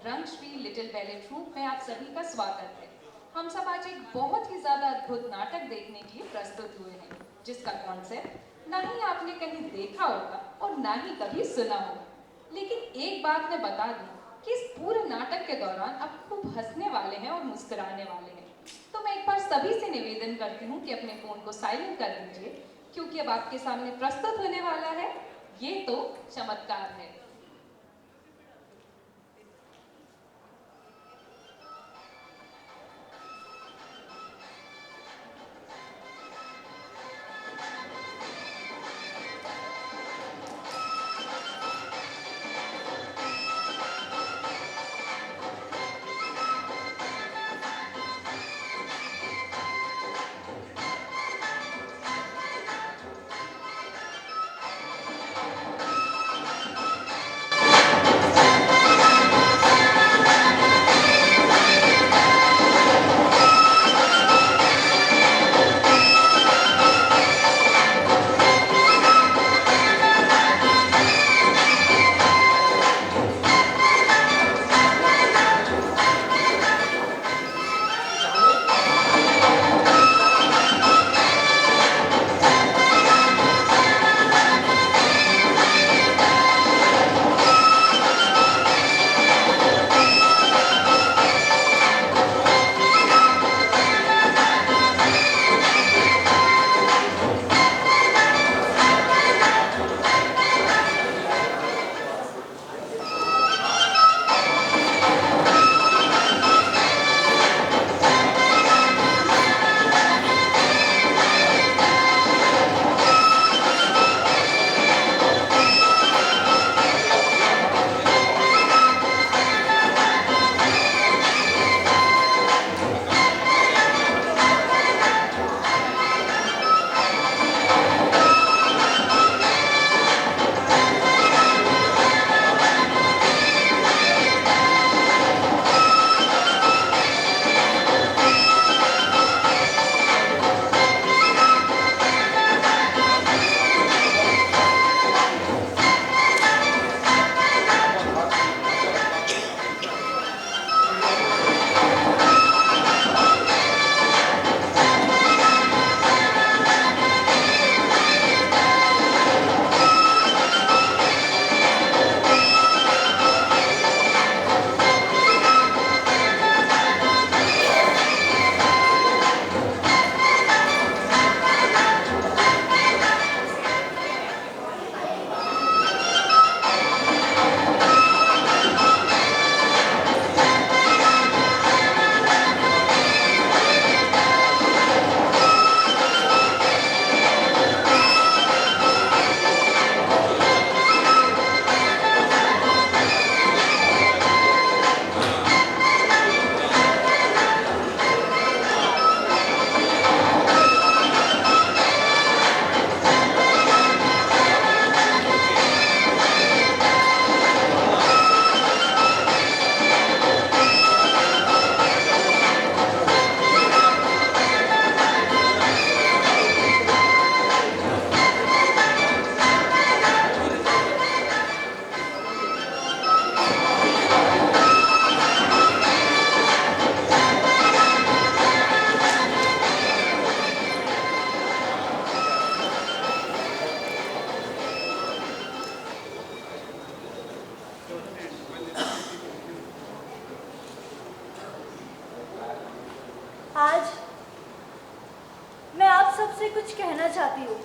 रंगश्री little ballet troop में आप सभी का स्वागत है। हम सब आज एक बहुत ही ज्यादा अद्भुत नाटक देखने के लिए प्रस्तुत हुए हैं, जिसका कॉन्सेप्ट ना ही आपने कहीं देखा होगा और ना ही कभी सुना होगा। लेकिन एक बात मैं बता दूं कि इस पूरे नाटक के दौरान आप खूब हंसने वाले हैं और मुस्कुराने वाले हैं। तो मैं एक बार सभी से निवेदन करती हूँ कि अपने फोन को साइलेंट कर दीजिए, क्योंकि अब आपके सामने प्रस्तुत होने वाला है ये तो चमत्कार है। आज मैं आप सबसे कुछ कहना चाहती हूँ।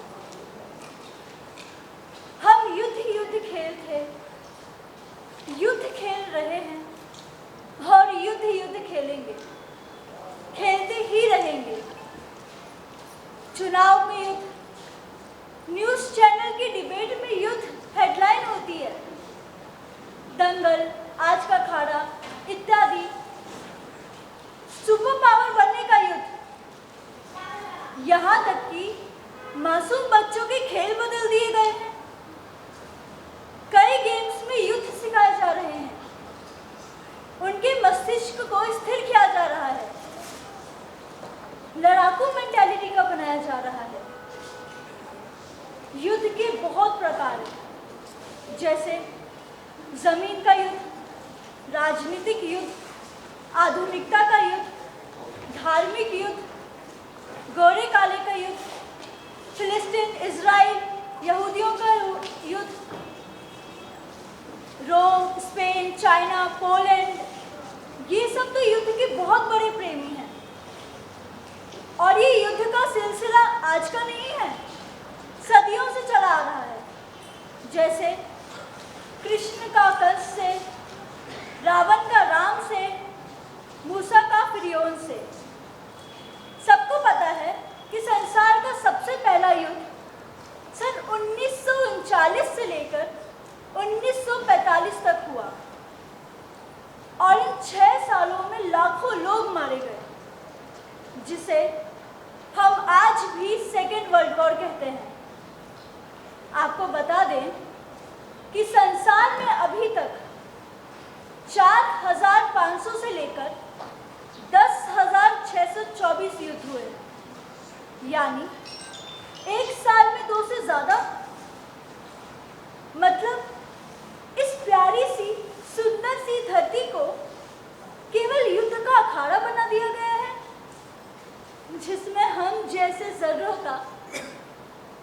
हम युद्ध ही युद्ध खेल रहे हैं और युद्ध ही युद्ध खेलेंगे, खेलते ही रहेंगे। चुनाव में युद्ध, न्यूज़ चैनल की डिबेट में युद्ध हेडलाइन होती है। दंगल, आज का अखाड़ा इत्यादि सुपर पावर बनने का युद्ध, यहाँ तक कि मासूम बच्चों के खेल बदल दिए गए हैं। कई गेम्स में युद्ध सिखाए जा रहे हैं, उनके मस्तिष्क को स्थिर किया जा रहा है, लड़ाकू मेंटालिटी का बनाया जा रहा है। युद्ध के बहुत प्रकार हैं, जैसे जमीन का युद्ध, राजनीतिक युद्ध, आधुनिकता का युद्ध, धार्मिक युद्ध, गोरे काले का युद्ध, फिलिस्तीन, इजराइल, यहूदियों का युद्ध, रोम, स्पेन, चाइना, पोलैंड, ये सब तो युद्ध के बहुत बड़े प्रेमी हैं। और ये युद्ध का सिलसिला आज का नहीं है, सदियों से चला आ रहा है। जैसे कृष्ण का कंस से, रावण का राम से, मूसा का फिरौन से। सबको पता है कि संसार का सबसे पहला युद्ध सन 1939 से लेकर 1945 तक हुआ और इन 6 सालों में लाखों लोग मारे गए, जिसे हम आज भी सेकेंड वर्ल्ड वॉर कहते हैं। आपको बता दें कि संसार में अभी तक 4,500 से लेकर 10,624 युद्ध हुए, यानी एक साल में 2 से ज्यादा। मतलब इस प्यारी सी सुंदर सी धरती को केवल युद्ध का अखाड़ा बना दिया गया है, जिसमें हम जैसे जर्रों का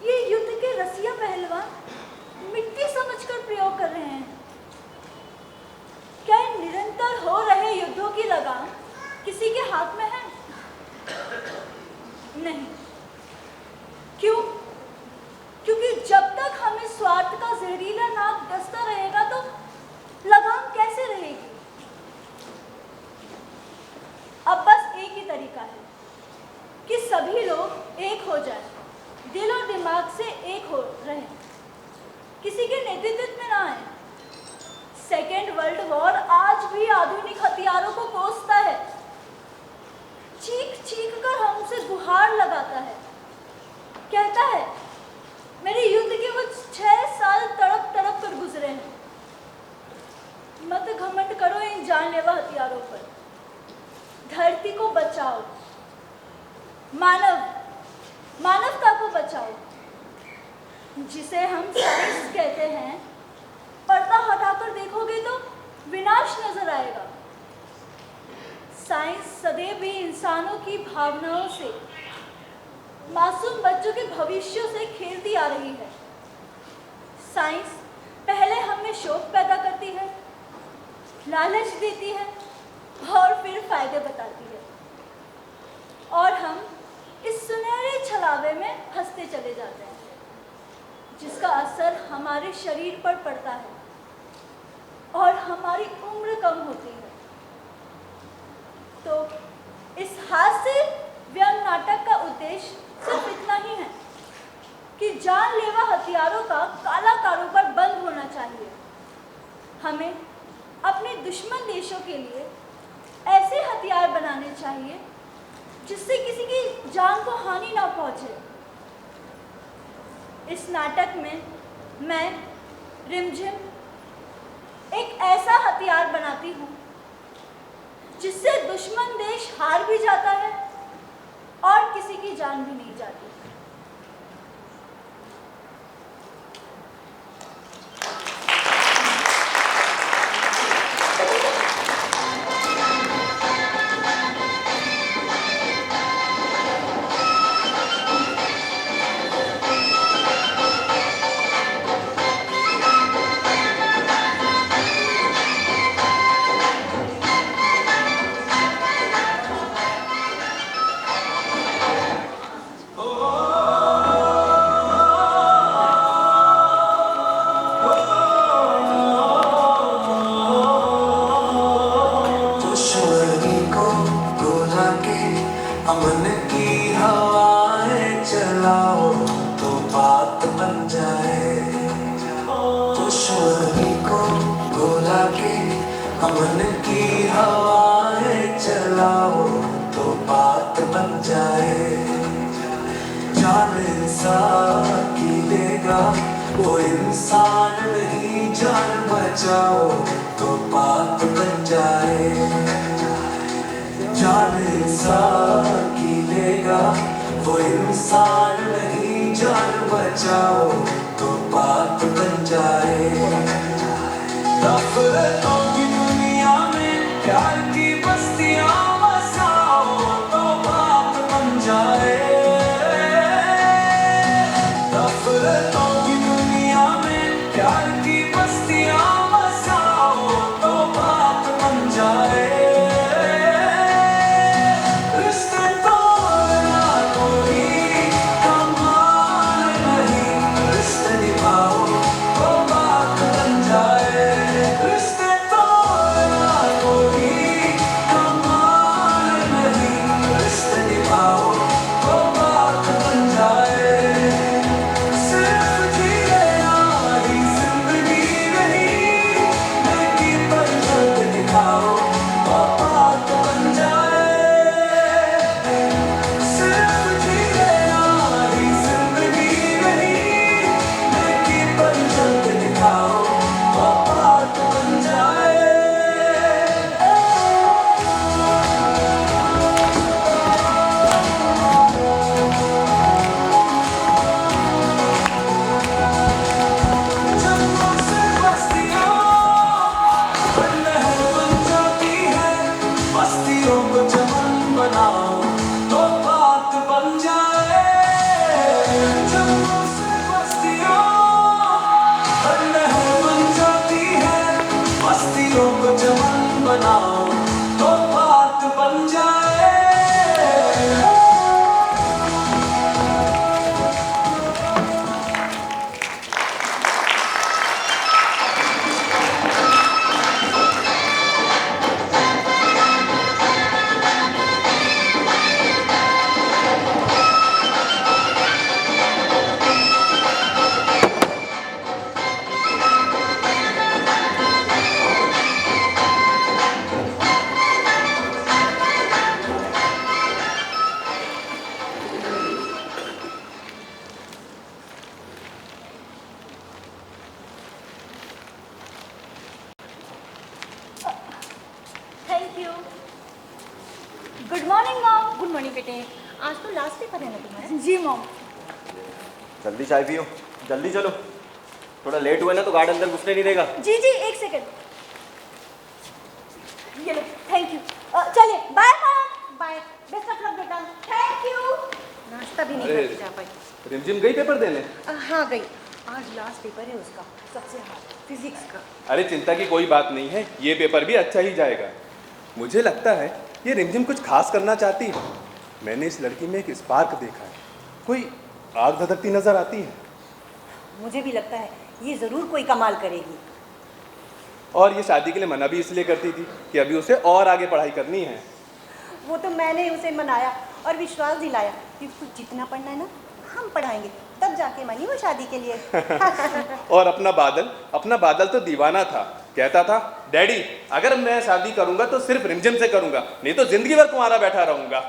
ये युद्ध के रसिया पहलवान मिट्टी समझकर प्रयोग कर रहे हैं। क्या इन निरंतर हो रहे युद्धों की लगाम किसी के हाथ में है? नहीं। क्यों? क्योंकि जब तक हमें स्वार्थ का जहरीला नाग डसता रहेगा तो लगाम कैसे रहेगी? अब बस एक ही तरीका है कि सभी लोग एक हो जाएं, दिल और दिमाग से एक हो रहें, किसी के नेतृत्व में ना आए। सेकेंड वर्ल्ड वॉर आज भी आधुनिक हथियारों को कोसता है, चीख चीख कर हमसे गुहार लगाता है, कहता है मेरे युद्ध के वो 6 साल तड़प तड़प कर गुजरे हैं। मत घमंड करो इन जानलेवा हथियारों पर, धरती को बचाओ, मानवता को बचाओ, जिसे हम साइंस कहते हैं। पर्दा हटाकर देखोगे तो विनाश नजर आएगा। साइंस सदैव ही इंसानों की भावनाओं से, मासूम बच्चों के भविष्यों से खेलती आ रही है। साइंस पहले हमें शौक पैदा करती है, लालच देती है और फिर फायदे बताती है, और हम इस सुनहरे छलावे में फंसते चले जाते हैं, जिसका असर हमारे शरीर पर पड़ता है और हमारी उम्र कम होती है। तो इस हास्य व्यंग नाटक का उद्देश्य सिर्फ इतना ही है कि जानलेवा हथियारों का काला कारोबार बंद होना चाहिए। हमें अपने दुश्मन देशों के लिए ऐसे हथियार बनाने चाहिए जिससे किसी की जान को हानि ना पहुंचे। इस नाटक में मैं रिमझिम एक ऐसा हथियार बनाती हूँ जिससे दुश्मन देश हार भी जाता है और किसी की जान भी नहीं जाती। अमन की हवाएं चलाओ तो बात बन जाए। दुश्मनी को भुला के अमन की हवाएं चलाओ तो बात बन जाए। जान इंसान की लेगा वो इंसान नहीं, जान बचाओ तो बात बन जाए। जान इंसान की लेगा वो इंसान नहीं, जान बचाओ तो बात बन जाए। नफरतों की दुनिया प्यार की बस्तियां बसाओ तो बात बन जाए। नफरतों की दुनिया में प्यार की बस्तियां बसाओ तो बात बन जाए। रिश्ते तोड़ना कोई कमाल नहीं, रिश्ते निभाओ तो बात बन जाए। रिश्ते तोड़ना कोई कमाल नहीं, रिश्ते निभाओ तो बात बन जाए। सिर्फ जीने वाली जिंदगी नहीं, लेकिन बंधन दिखाओ तो बात बन जाए। सिर्फ जीने वाली जिंदगी नहीं, लेकिन बंधन दिखाओ तो बात बन जाए। जन्मों से बस्तियां लहर बन जाती है, बस्तियों को चमन बनाओ तो बात बन जाए। जन्मों से बस्तियां लहर बन जाती है, बस्तियों को चमन बनाओ तो बात बन जाए। Thank you. Good morning mom. Good morning बेटे, आज तो लास्ट पेपर है ना तुम्हारा? जी मॉम। जल्दी चाय पियो, जल्दी चलो। थोड़ा लेट हुआ ना तो गार्ड अंदर घुसने नहीं देगा। जी जी, एक सेकंड। ये लो, थैंक यू। चलिए, bye mom. Bye. Best of luck बेटा। Thank you. नाश्ता भी नहीं अरे। करके जा पाई। रिमझिम गई पेपर देने? हाँ गई, आज लास्ट पेपर है उसका, सबसे हार्ड फिजिक्स का। अरे चिंता की कोई बात नहीं है, ये पेपर भी अच्छा ही जाएगा। मुझे लगता है ये रिमझिम कुछ खास करना चाहती है। मैंने इस लड़की में एक स्पार्क देखा है, कोई आग धधकती नजर आती है। मुझे भी लगता है ये ज़रूर कोई कमाल करेगी। और ये शादी के लिए मना भी इसलिए करती थी कि अभी उसे और आगे पढ़ाई करनी है। वो तो मैंने उसे मनाया और विश्वास दिलाया कि उसको जितना पढ़ना है ना हम पढ़ाएंगे, तब जाके मानी वो शादी के लिए। और अपना बादल तो दीवाना था, कहता था डैडी अगर मैं शादी करूंगा तो सिर्फ रिमझिम से करूंगा, नहीं तो जिंदगी भर कुंवारा बैठा रहूंगा।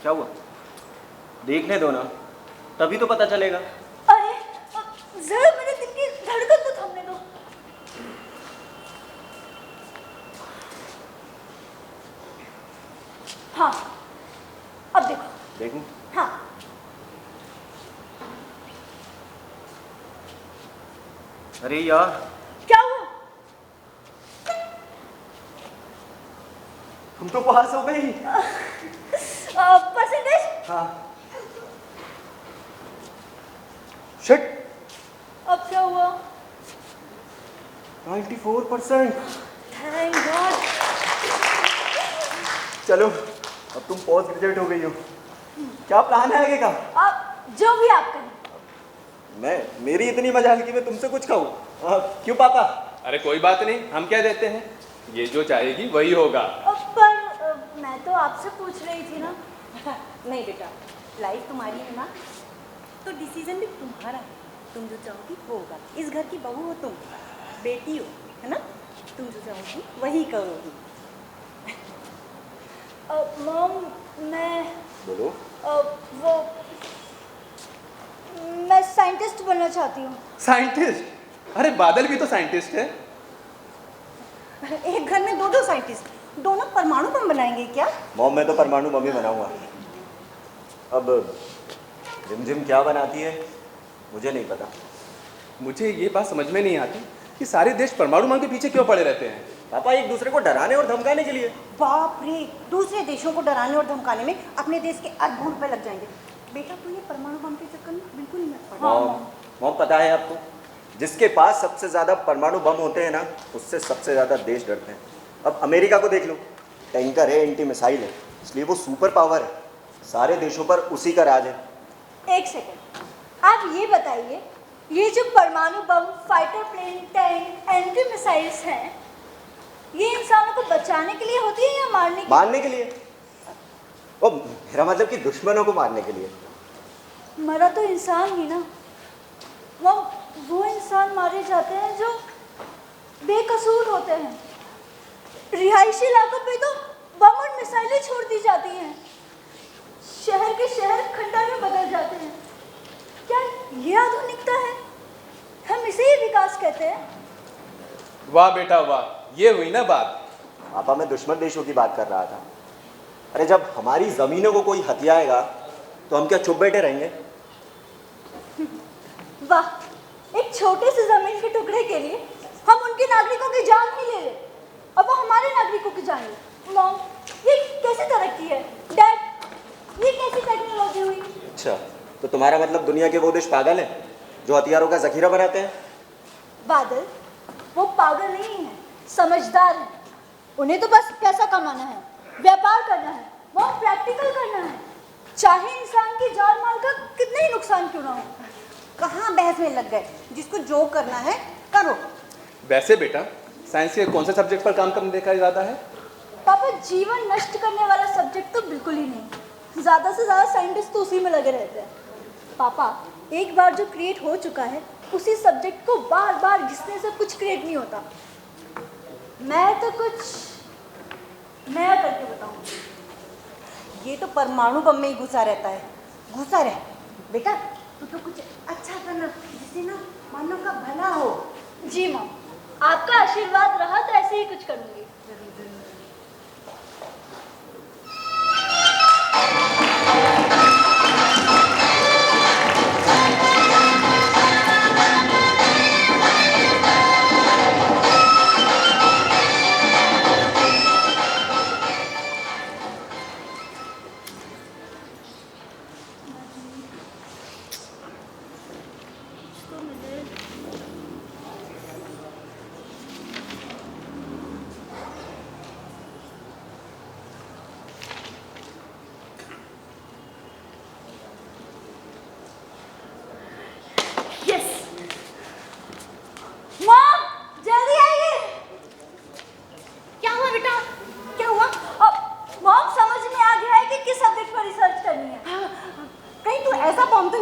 क्या हुआ? देखने दो ना, तभी तो पता चलेगा। अरे जरा मेरे दिल की धड़कन तो थमने दो। हाँ, अब देखो। देखूं? हाँ। अरे यार, क्या हुआ? तुम तो पास हो गई। परसेंटेज? हाँ। शिट, अब क्या हुआ? 94%। Thank God. चलो, अब तुम पोस्ट ग्रेजुएट हो गई हो। क्या प्लान है आगे का? अब जो भी आप कहें। मेरी इतनी मजाल की मैं तुमसे कुछ कहूँ? क्यों पापा? अरे कोई बात नहीं, हम क्या देते हैं, ये जो चाहेगी वही होगा। पर मैं तो आपसे पूछ रही थी ना। नहीं बेटा, लाइफ तुम्हारी है ना, तो डिसीजन भी तुम्हारा है। तुम जो चाहोगी वो होगा। इस घर की बहू हो तुम, बेटी हो, है ना? तुम जो चाहोगी वही करोगी। मॉम मैं बोलो। वो मैं साइंटिस्ट बनना चाहती हूँ। साइंटिस्ट? अरे बादल भी तो साइंटिस्ट है। एक घर में दो दो साइंटिस्ट, दोनों परमाणु बम बनाएंगे क्या? मॉम, मैं तो परमाणु बम ही बनाऊंगा। अब रिमझिम क्या बनाती है मुझे नहीं पता। मुझे ये बात समझ में नहीं आती कि सारे देश परमाणु बम के पीछे क्यों पड़े रहते हैं। पापा, एक दूसरे को डराने और धमकाने के लिए। बाप रे, दूसरे देशों को डराने और धमकाने में अपने देश के अरबों रुपए लग जाएंगे। बेटा तू ये परमाणु बम के चक्कर में बिल्कुल नहीं मत पड़। मॉम, पता है आपको, जिसके पास सबसे ज्यादा परमाणु बम होते हैं ना, उससे सबसे ज्यादा देश डरते हैं। अब अमेरिका को देख लो, टैंकर है, एंटी मिसाइल है, इसलिए वो सुपर पावर है। सारे देशों पर उसी का राज है। एक सेकंड, आप ये बताइए, ये जो परमाणु बम, fighter plane, tank, anti missiles हैं, ये इंसानों को बचाने के लिए होती है या मारने के लिए? मारने के लिए। ओ, मेरा मतलब कि दुश्मनों को मारने के लिए। मरा तो इंसान ही ना। वो इंसान मारे जाते हैं जो बेकसूर होते हैं। रिहायशी इलाकों पे तो बम और मिसाइलें छोड़ दी जाती हैं। शहर के शहर खंडर में बदल जाते हैं। क्या ये आधुनिकता है? हम इसे ही विकास कहते हैं। वाह बेटा वाह, ये हुई ना बात। पापा, मैं दुश्मन देशों की बात कर रहा था। अरे जब हमारी जमीनों को कोई हथियाएगा तो हम क्या चुप बैठे रहेंगे? वाह, एक छोटे से जमीन के टुकड़े के लिए हम उनके नागरिकों की जान ही ले ले। अब वो हमारे नागरिकों की जान ले। मॉम, ये कैसी तरक्की है? डैड, ये कैसी टेक्नोलॉजी हुई? अच्छा, तो तुम्हारा मतलब दुनिया के वो देश पागल हैं जो हथियारों का जखीरा बनाते हैं? बादल, वो पागल नहीं है, समझदार है। उन्हें तो बस पैसा कमाना है, व्यापार करना है, वो प्रैक्टिकल करना है, चाहे इंसान की जान माल का कितना ही नुकसान क्यों ना हो। कहाँ बहस में लग गए? जिसको जो करना है करो। वैसे बेटा, साइंस के कौन से सब्जेक्ट पर काम करने का इरादा है? पापा, जीवन नष्ट करने वाला सब्जेक्ट तो बिल्कुल ही नहीं। ज़्यादा से ज़्यादा साइंटिस्ट तो उसी में लगे रहते हैं। पापा, एक बार जो क्रिएट हो चुका है, उसी सब्जेक्ट को बार बार घिसने से कुछ क्रिएट नहीं होता। मैं तो कुछ नया करके बताऊंगी। ये तो परमाणु बम में ही घुसा रहता है। घुसा रहे बेटा, तू तो कुछ अच्छा करना जिससे ना मानव का भला हो। जी माँ, आपका आशीर्वाद रहा तो ऐसे ही कुछ करूंगी।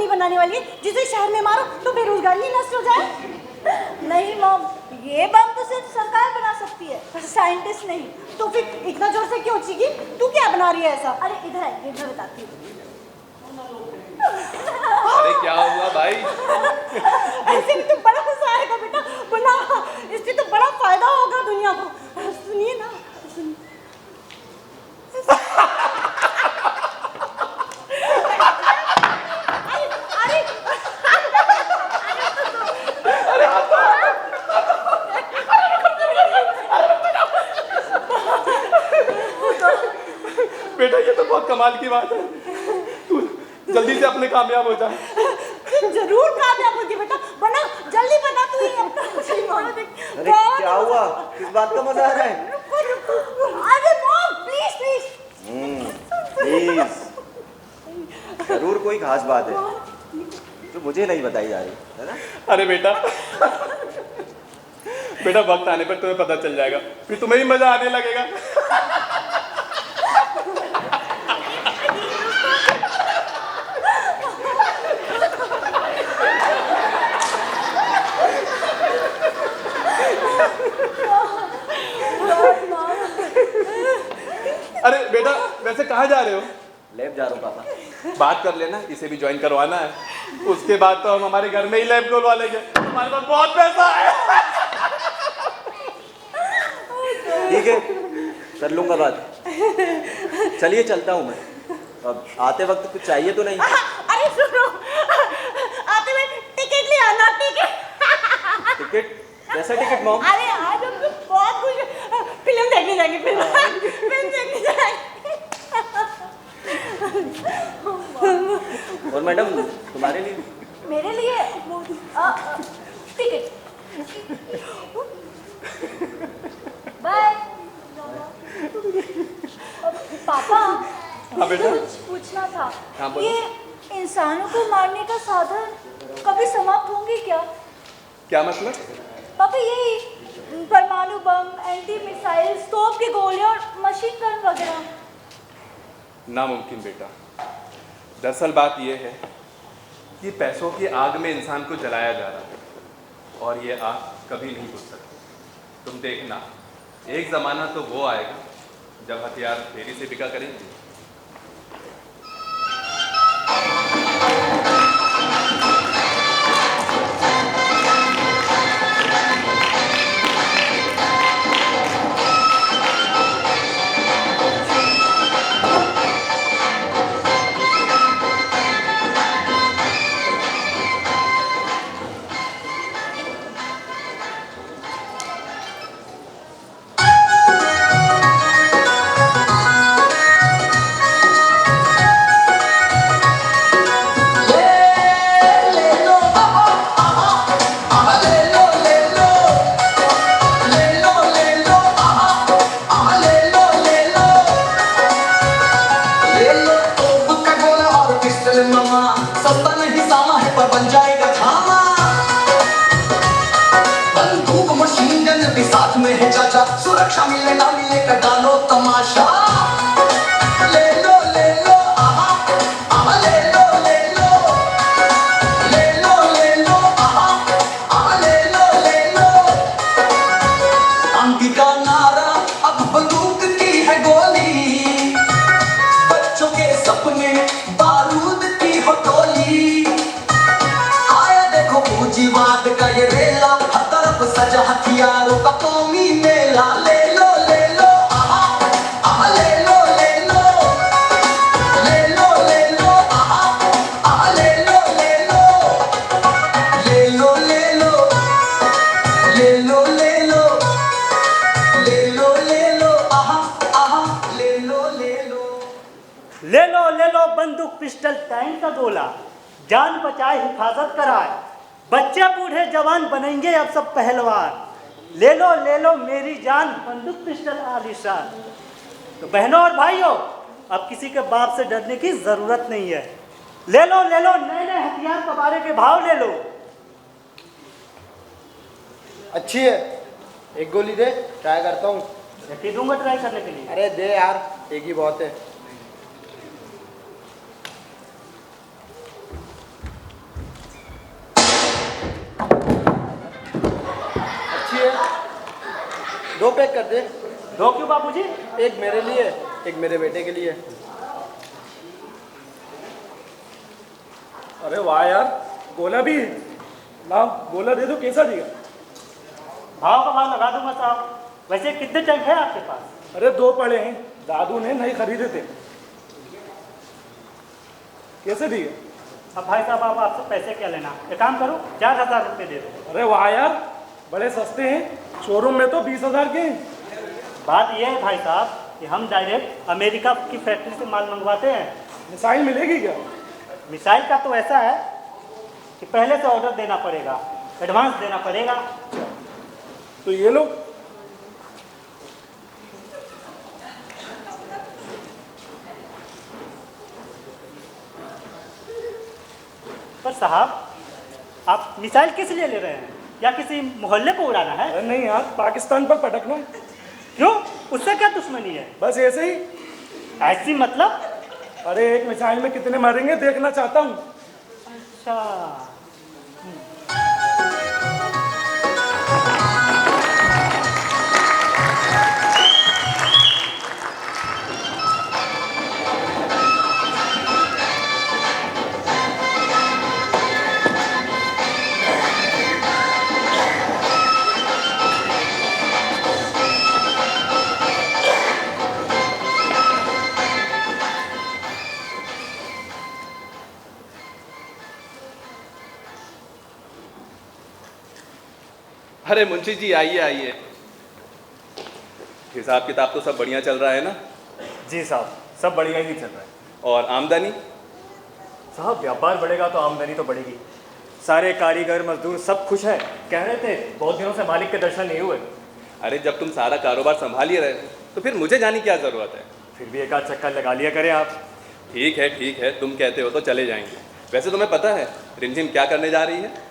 बनाने वाली है जिसे शहर में मारो तो बेरोजगारी नष्ट हो जाए। नहीं मॉम, ये बम तो सिर्फ सरकार बना सकती है, साइंटिस्ट नहीं। तो फिर इतना जोर से क्यों चीखी? तू क्या बना रही है ऐसा? अरे इधर है, ये मैं बताती हूँ। अरे क्या हुआ भाई? ऐसे में तो बड़ा गुस्सा आएगा बेटा, बना इससे तो बड़ा फायदा होगा दुनिया को। सुनिए ना, सुनिए। बेटा ये तो बहुत कमाल की बात है, तू जल्दी से अपने कामयाब हो जा। जरूर कामयाब होगी बेटा, बना जल्दी बना तू ही अपना। अरे क्या हुआ? किस बात का मजा आ रहा है? अरे मॉम प्लीज प्लीज प्लीज, जरूर कोई खास बात है जो मुझे नहीं बताई जा रही है ना? अरे बेटा बेटा वक्त आने पर तुम्हें पता चल जाएगा, फिर तुम्हें ही मजा आने लगेगा। अरे बेटा वैसे कहाँ जा रहे हो? लैब जा रहा हूँ पापा। बात कर लेना, इसे भी ज्वाइन करवाना है। उसके बाद तो हम हमारे घर में ही लैब खोलवा लेंगे, हमारे पास बहुत पैसा है। ठीक है, कर लूंगा बात। चलिए चलता हूँ मैं। अब आते वक्त कुछ चाहिए तो नहीं? अरे सुनो, आते में टिकट ले आना। टिकट? कैसा टिकट मॉम? अरे आज हम लोग बहुत खुश फिल्म देखने जाएंगे। फिल्म देखने जाएंगे। और मैडम तुम्हारे लिए? मेरे लिए टिकट। बाय। पापा हाँ बेटा। कुछ पूछना था। हाँ बोलो। ये इंसानों को मारने का साधन कभी समाप्त होंगे क्या? क्या मतलब? पापा यही परमाणु बम, एंटी मिसाइल, तोप की गोलियां और मशीन गन वगैरह। नामुमकिन बेटा। दरअसल बात यह है कि पैसों की आग में इंसान को जलाया जा रहा है और ये आग कभी नहीं बुझ सकती। तुम देखना, एक ज़माना तो वो आएगा जब हथियार फेरी से बिका करेंगे। सुरक्षा मिले ना मिले का डालो तमाशा। ले लो आहा आहा, ले लो आहा आहा, ले लो। शांति का नारा अब बंदूक की है गोली, बच्चों के सपने बारूद की हो टोली। आया देखो पूंजीवाद का ये रेला, हर तरफ सजा हथियारों का कौमी मेला। ले लो आहा आहा, ले लो आहा आहा, ले लो आहा आहा, ले लो। ले लो बंदूक पिस्टल टैंक का गोला, जान बचाए हिफाजत कराए, बच्चे बूढ़े जवान बनेंगे अब सब पहलवान। ले लो मेरी जान बंदूक पिस्टल आलीशान। तो बहनों और भाइयों, अब किसी के बाप से डरने की जरूरत नहीं है। ले लो नए हथियार कबाड़े के भाव ले लो। अच्छी है, एक गोली दे, ट्राई करता हूँ। रखी दूंगा ट्राई करने के लिए। अरे दे यार, एक ही बहुत है। अच्छी है, 2 पैक कर दे। 2 क्यों बाबूजी? एक मेरे लिए, एक मेरे बेटे के लिए। अरे वाह यार, गोला भी है। लाओ गोला दे दो, कैसा दिया? भाव का भाव लगा दूंगा साहब। वैसे कितने टैंक है आपके पास? अरे 2 पड़े हैं, दादू ने नहीं खरीदे थे। कैसे दिए? अब भाई साहब आप आपसे पैसे क्या लेना, एक काम करो 4000 रुपये दे दो। अरे वाह यार, बड़े सस्ते हैं, शोरूम में तो 20,000 के हैं। बात यह है भाई साहब कि हम डायरेक्ट अमेरिका की फैक्ट्री से माल मंगवाते हैं। मिसाइल मिलेगी क्या? मिसाइल का तो ऐसा है कि पहले से ऑर्डर देना पड़ेगा, एडवांस देना पड़ेगा। तो ये लोग पर साहब आप मिसाइल किस लिए ले रहे हैं? या किसी मोहल्ले को उड़ाना है? अरे नहीं यार, पाकिस्तान पर पटकना। क्यों, उससे क्या दुश्मनी है? बस ऐसे ही। ऐसी मतलब? अरे एक मिसाइल में कितने मरेंगे देखना चाहता हूँ। अच्छा, अरे मुंशी जी आइए आइए। हिसाब किताब तो सब बढ़िया चल रहा है ना? जी साहब, सब बढ़िया ही चल रहा है। और आमदनी? साहब व्यापार बढ़ेगा तो आमदनी तो बढ़ेगी। सारे कारीगर मजदूर सब खुश हैं। कह रहे थे बहुत दिनों से मालिक के दर्शन नहीं हुए। अरे जब तुम सारा कारोबार संभाल ही रहे हो तो फिर मुझे जाने की क्या ज़रूरत है? फिर भी एक आध चक्कर लगा लिया करें आप। ठीक है, तुम कहते हो तो चले जाएंगे। वैसे तुम्हें पता है रिमझिम क्या करने जा रही है?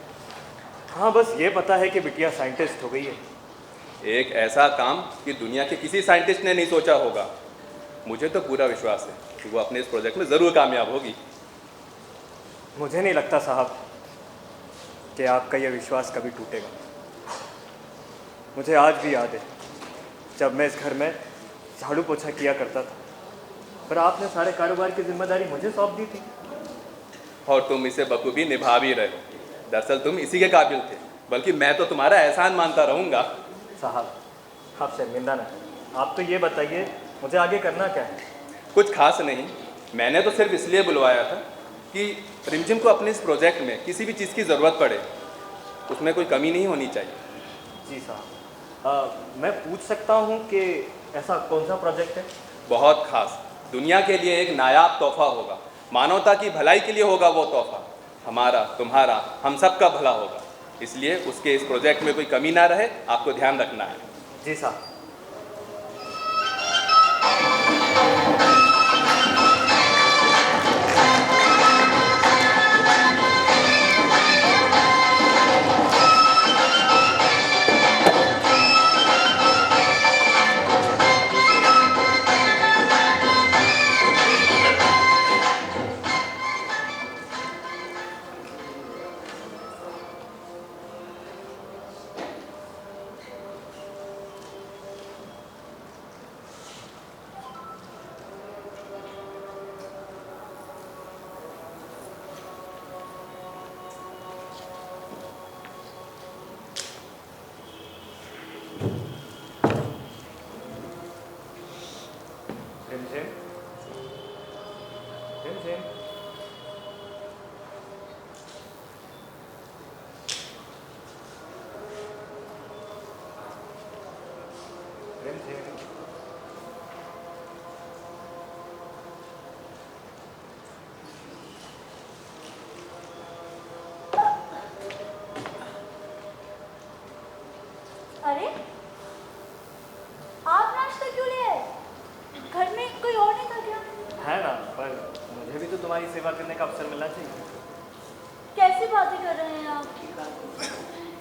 हाँ, बस ये पता है कि बिटिया साइंटिस्ट हो गई है। एक ऐसा काम कि दुनिया के किसी साइंटिस्ट ने नहीं सोचा होगा। मुझे तो पूरा विश्वास है कि वो अपने इस प्रोजेक्ट में ज़रूर कामयाब होगी। मुझे नहीं लगता साहब कि आपका यह विश्वास कभी टूटेगा। मुझे आज भी याद है जब मैं इस घर में झाड़ू पोछा किया करता था, पर आपने सारे कारोबार की जिम्मेदारी मुझे सौंप दी थी। और तुम इसे बखूबी निभा भी रहे हो। दरअसल तुम इसी के काबिल थे, बल्कि मैं तो तुम्हारा एहसान मानता रहूँगा। साहब आप शर्मिंदा ना, आप तो ये बताइए मुझे आगे करना क्या है? कुछ खास नहीं, मैंने तो सिर्फ इसलिए बुलवाया था कि रिमझिम को अपने इस प्रोजेक्ट में किसी भी चीज़ की ज़रूरत पड़े उसमें कोई कमी नहीं होनी चाहिए। जी साहब, मैं पूछ सकता हूँ कि ऐसा कौन सा प्रोजेक्ट है? बहुत खास, दुनिया के लिए एक नायाब तोहफा होगा। मानवता की भलाई के लिए होगा वो तोहफा। हमारा, तुम्हारा, हम सब का भला होगा। इसलिए उसके इस प्रोजेक्ट में कोई कमी ना रहे, आपको ध्यान रखना है। जी साहब। रिमझिम, रिमझिम, रिमझिम। अरे आप नाश्ता क्यों ले आए? घर में कोई और नहीं था क्या? है ना, पर मुझे भी तो तुम्हारी सेवा करने का अवसर मिलना चाहिए। कैसी बातें कर रहे हैं आप?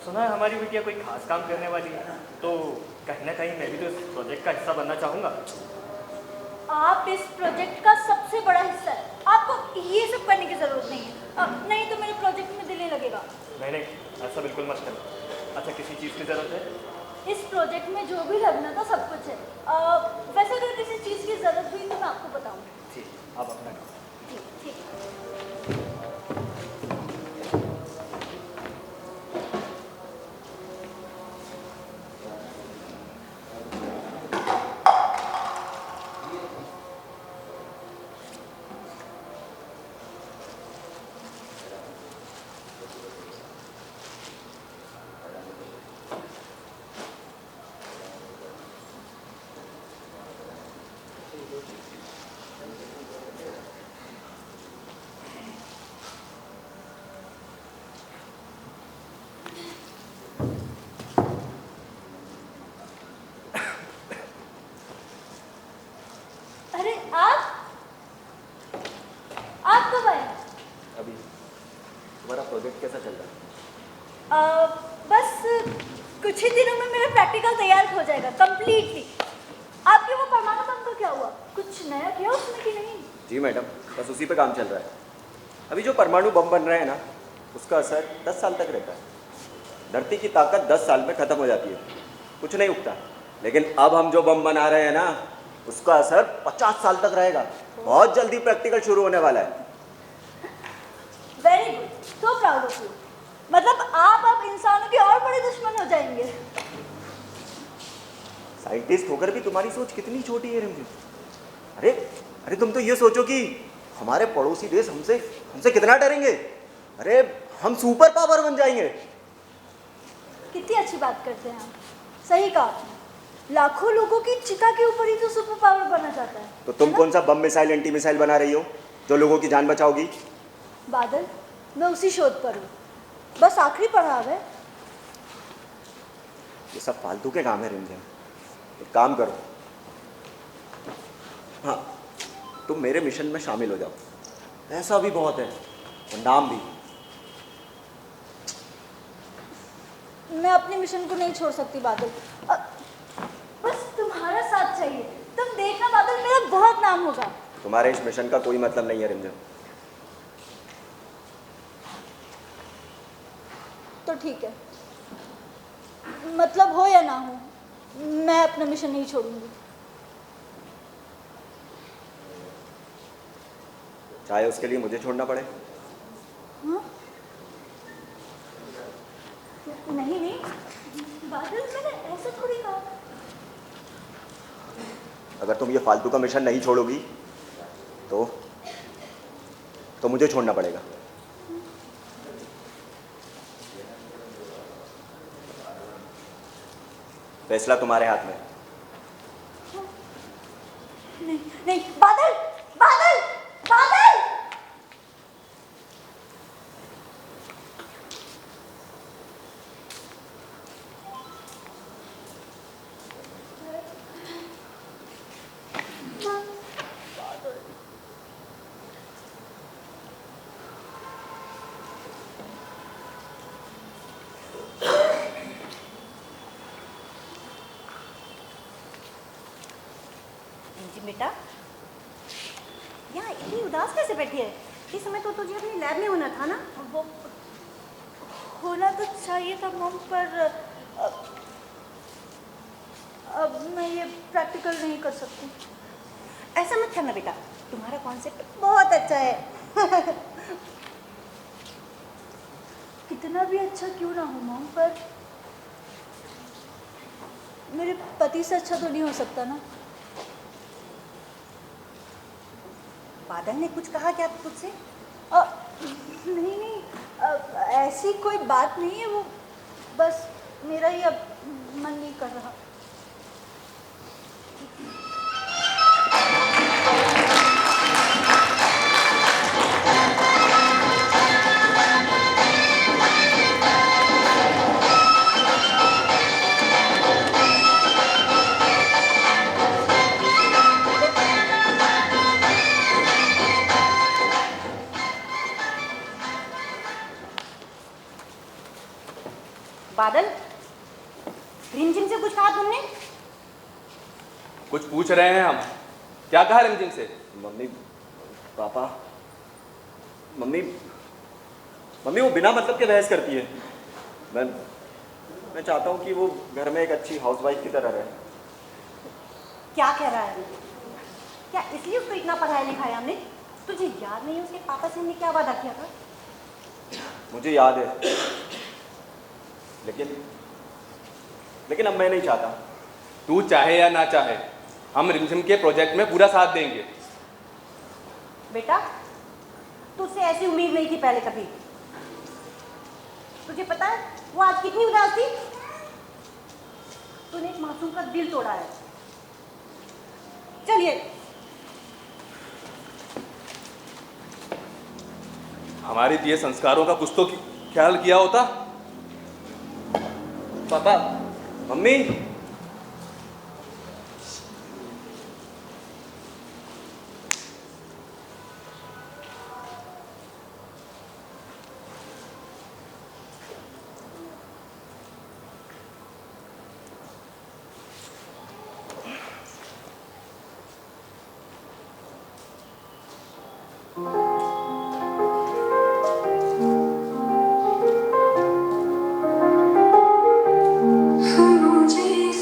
सुना है हमारी बिटिया कोई खास काम करने वाली है, तो कहीं ना कहीं मैं भी तो इस प्रोजेक्ट का हिस्सा बनना चाहूँगा। आप इस प्रोजेक्ट का सबसे बड़ा हिस्सा है, आपको ये सब करने की जरूरत नहीं है। नहीं तो मेरे प्रोजेक्ट में दिल नहीं लगेगा। नहीं, ऐसा बिल्कुल मत करना। अच्छा, किसी चीज़ की ज़रूरत है? इस प्रोजेक्ट में जो भी लगना था सब कुछ है। वैसे अगर किसी चीज़ की जरूरत हुई तो मैं आपको बताऊंगी। ठीक, आप अपना काम। ठीक ठीक। अरे आप कब आए? अभी। तुम्हारा प्रोजेक्ट कैसा चल रहा है? बस कुछ ही दिनों में मेरा प्रैक्टिकल तैयार हो जाएगा कंप्लीटली। आपके वो परमाणु बम का क्या हुआ? कुछ नया किया उसमें कि नहीं? जी मैडम, बस उसी पे काम चल रहा है। अभी जो परमाणु बम बन रहे हैं ना, उसका असर 10 साल तक रहता है। धरती की ताकत 10 साल में ख़त्म हो जाती है, कुछ नहीं उगता। लेकिन अब हम जो बम बना रहे हैं ना, उसका असर 50 साल तक रहेगा। बहुत जल्दी प्रैक्टिकल शुरू होने वाला है। Very good, so proud of you. मतलब आप अब इंसानों के और बड़े दुश्मन हो जाएंगे। साइंटिस्ट होकर भी तुम्हारी सोच कितनी छोटी है रिमझिम। अरे तुम तो ये सोचो कि हमारे पड़ोसी देश हमसे कितना डरेंगे। अरे हम सुपर पावर बन जाएंगे। कितनी अच्छी बात करते हैं आप। सही कहा आपने, लाखों लोगों की चिता के ऊपर ही तो सुपर पावर बना जाता है। तो तुम है ना? कौन सा बम मिसाइल एंटी मिसाइल बना रही हो जो लोगों की जान बचाओगी? बादल, मैं उसी शोध पर हूँ, बस आखिरी पड़ाव है। ये सब फालतू के काम है रिमझिम। एक काम करो, हाँ, तुम मेरे मिशन में शामिल हो जाओ। पैसा भी बहुत है और नाम भी। मैं अपने मिशन को नहीं छोड़ सकती बादल, बस तुम्हारा साथ चाहिए। तुम देखना बादल, मेरा बहुत नाम होगा। तुम्हारे इस मिशन का कोई मतलब नहीं है रिमझिम। तो ठीक है, मतलब हो या ना हो, मैं अपना मिशन नहीं छोड़ूंगी। चाहे उसके लिए मुझे छोड़ना पड़े। हाँ? नहीं नहीं बादल, मैंने ऐसा थोड़ी कहा। अगर तुम ये फालतू का मिशन नहीं छोड़ोगी तो मुझे छोड़ना पड़ेगा। फैसला तुम्हारे हाथ में। नहीं नहीं बादल, बादल, बादल। जी बेटा, यहाँ इतनी उदास कैसे बैठी है? इस समय तो तुझे अपनी लैब में होना था ना। वो होना तो चाहिए था मम, पर अब मैं ये प्रैक्टिकल नहीं कर सकती। ऐसा मत करना बेटा, तुम्हारा कॉन्सेप्ट बहुत अच्छा है। कितना भी अच्छा क्यों ना हो मम, पर मेरे पति से अच्छा तो नहीं हो सकता ना। बादल ने कुछ कहा क्या तुझसे? नहीं नहीं, ऐसी कोई बात नहीं है, वो बस मेरा ही अब मन नहीं कर रहा। बादल, रिमझिम से कुछ कहा तुमने? कुछ पूछ रहे हैं हम। क्या कहा रिमझिम से? मम्मी, पापा, मम्मी वो बिना मतलब के बहस करती है। मैं चाहता हूँ कि वो घर में एक अच्छी हाउसवाइफ की तरह रहे। क्या कह रहा है? क्या इसलिए उसको इतना पढ़ाया लिखाया हमने? तुझे याद नहीं है उसके पापा से हमने क्या वादा किया था? मुझे याद है, लेकिन अब मैं नहीं चाहता। तू चाहे या ना चाहे, हम रिमझिम के प्रोजेक्ट में पूरा साथ देंगे। बेटा, तुझसे ऐसी उम्मीद नहीं थी पहले कभी। तुझे पता है वो आज कितनी उदास थी? तूने एक मासूम का दिल तोड़ा है। चलिए। हमारे दिए संस्कारों का कुछ तो ख्याल किया होता। पापा, मम्मी, मुझे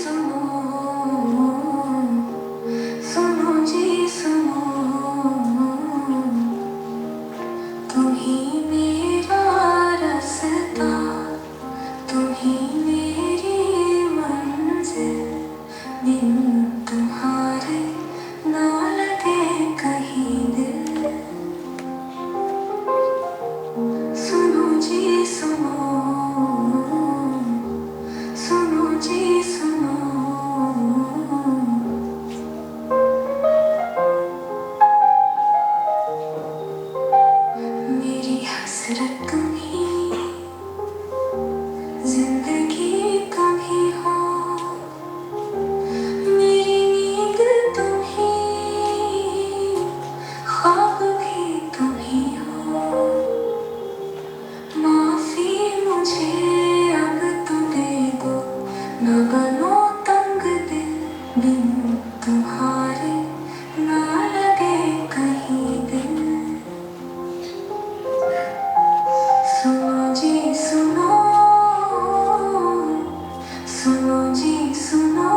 बिन तुम्हारे ना लगे कहीं दिल। सुनो जी सुनो, सुनो जी सुनो,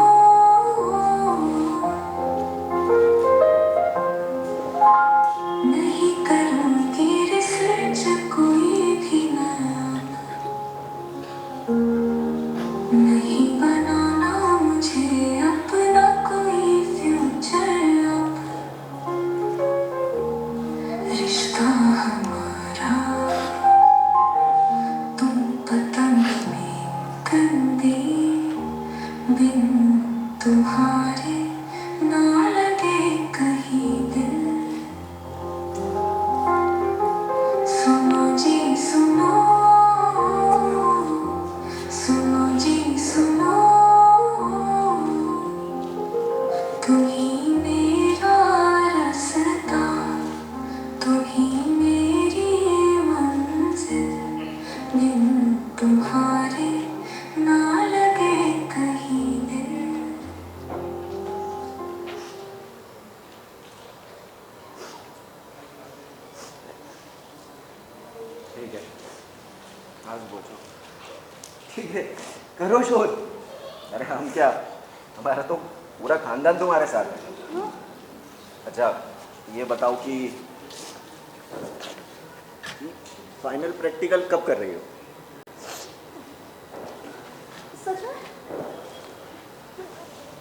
नहीं करूँगी रिसर्च कोई भी नया, नहीं बनाना मुझे अपना कोई फ्यूचर अब। रिश्ता हमारा तुम पतंग में कंदी, बिन तुम्हारे ना लगे कहीं दिल। सुनो जी सुनो, सुनो जी सुनो, तुम ही मेरा रास्ता, तुम ही मेरी मंजिल, बिन तुम्हारे ना लगे कहीं दिल। ठीक है, आज बोलो। ठीक है, करो शोर। अरे हम क्या, हमारा तो पूरा खानदान तुम्हारे साथ है। अच्छा ये बताओ कि फाइनल प्रैक्टिकल कब कर रही हो? सच में?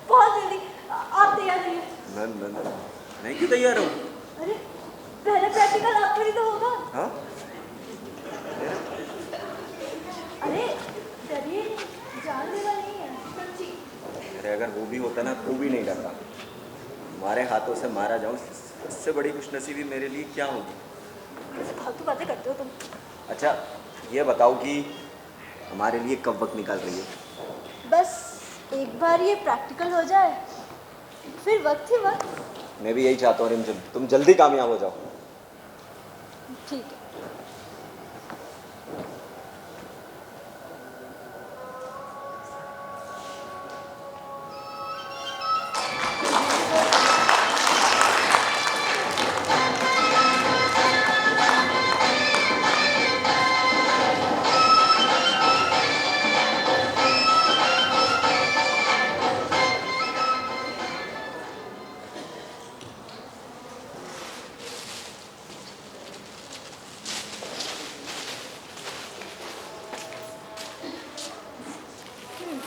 बहुत जल्दी। आप तैयार रहिए। मैं क्यों तैयार हूँ? अरे पहले प्रैक्टिकल आपका ही तो होगा। हाँ? अरे डरिए नहीं, जानलेवा नहीं है, सच्ची। अरे अगर वो भी होता ना तो भी नहीं डरता। तुम्हारे हाथों से मारा जाऊँ, इससे बड़ी खुशनसीबी मेरे लिए क्या होगी? फालतू बातें करते हो तुम। अच्छा ये बताओ कि हमारे लिए कब वक्त निकाल रही हो? बस एक बार ये प्रैक्टिकल हो जाए, फिर वक्त ही वक्त। मैं भी यही चाहता हूँ रिमझिम, तुम जल्दी कामयाब हो जाओ। ठीक है।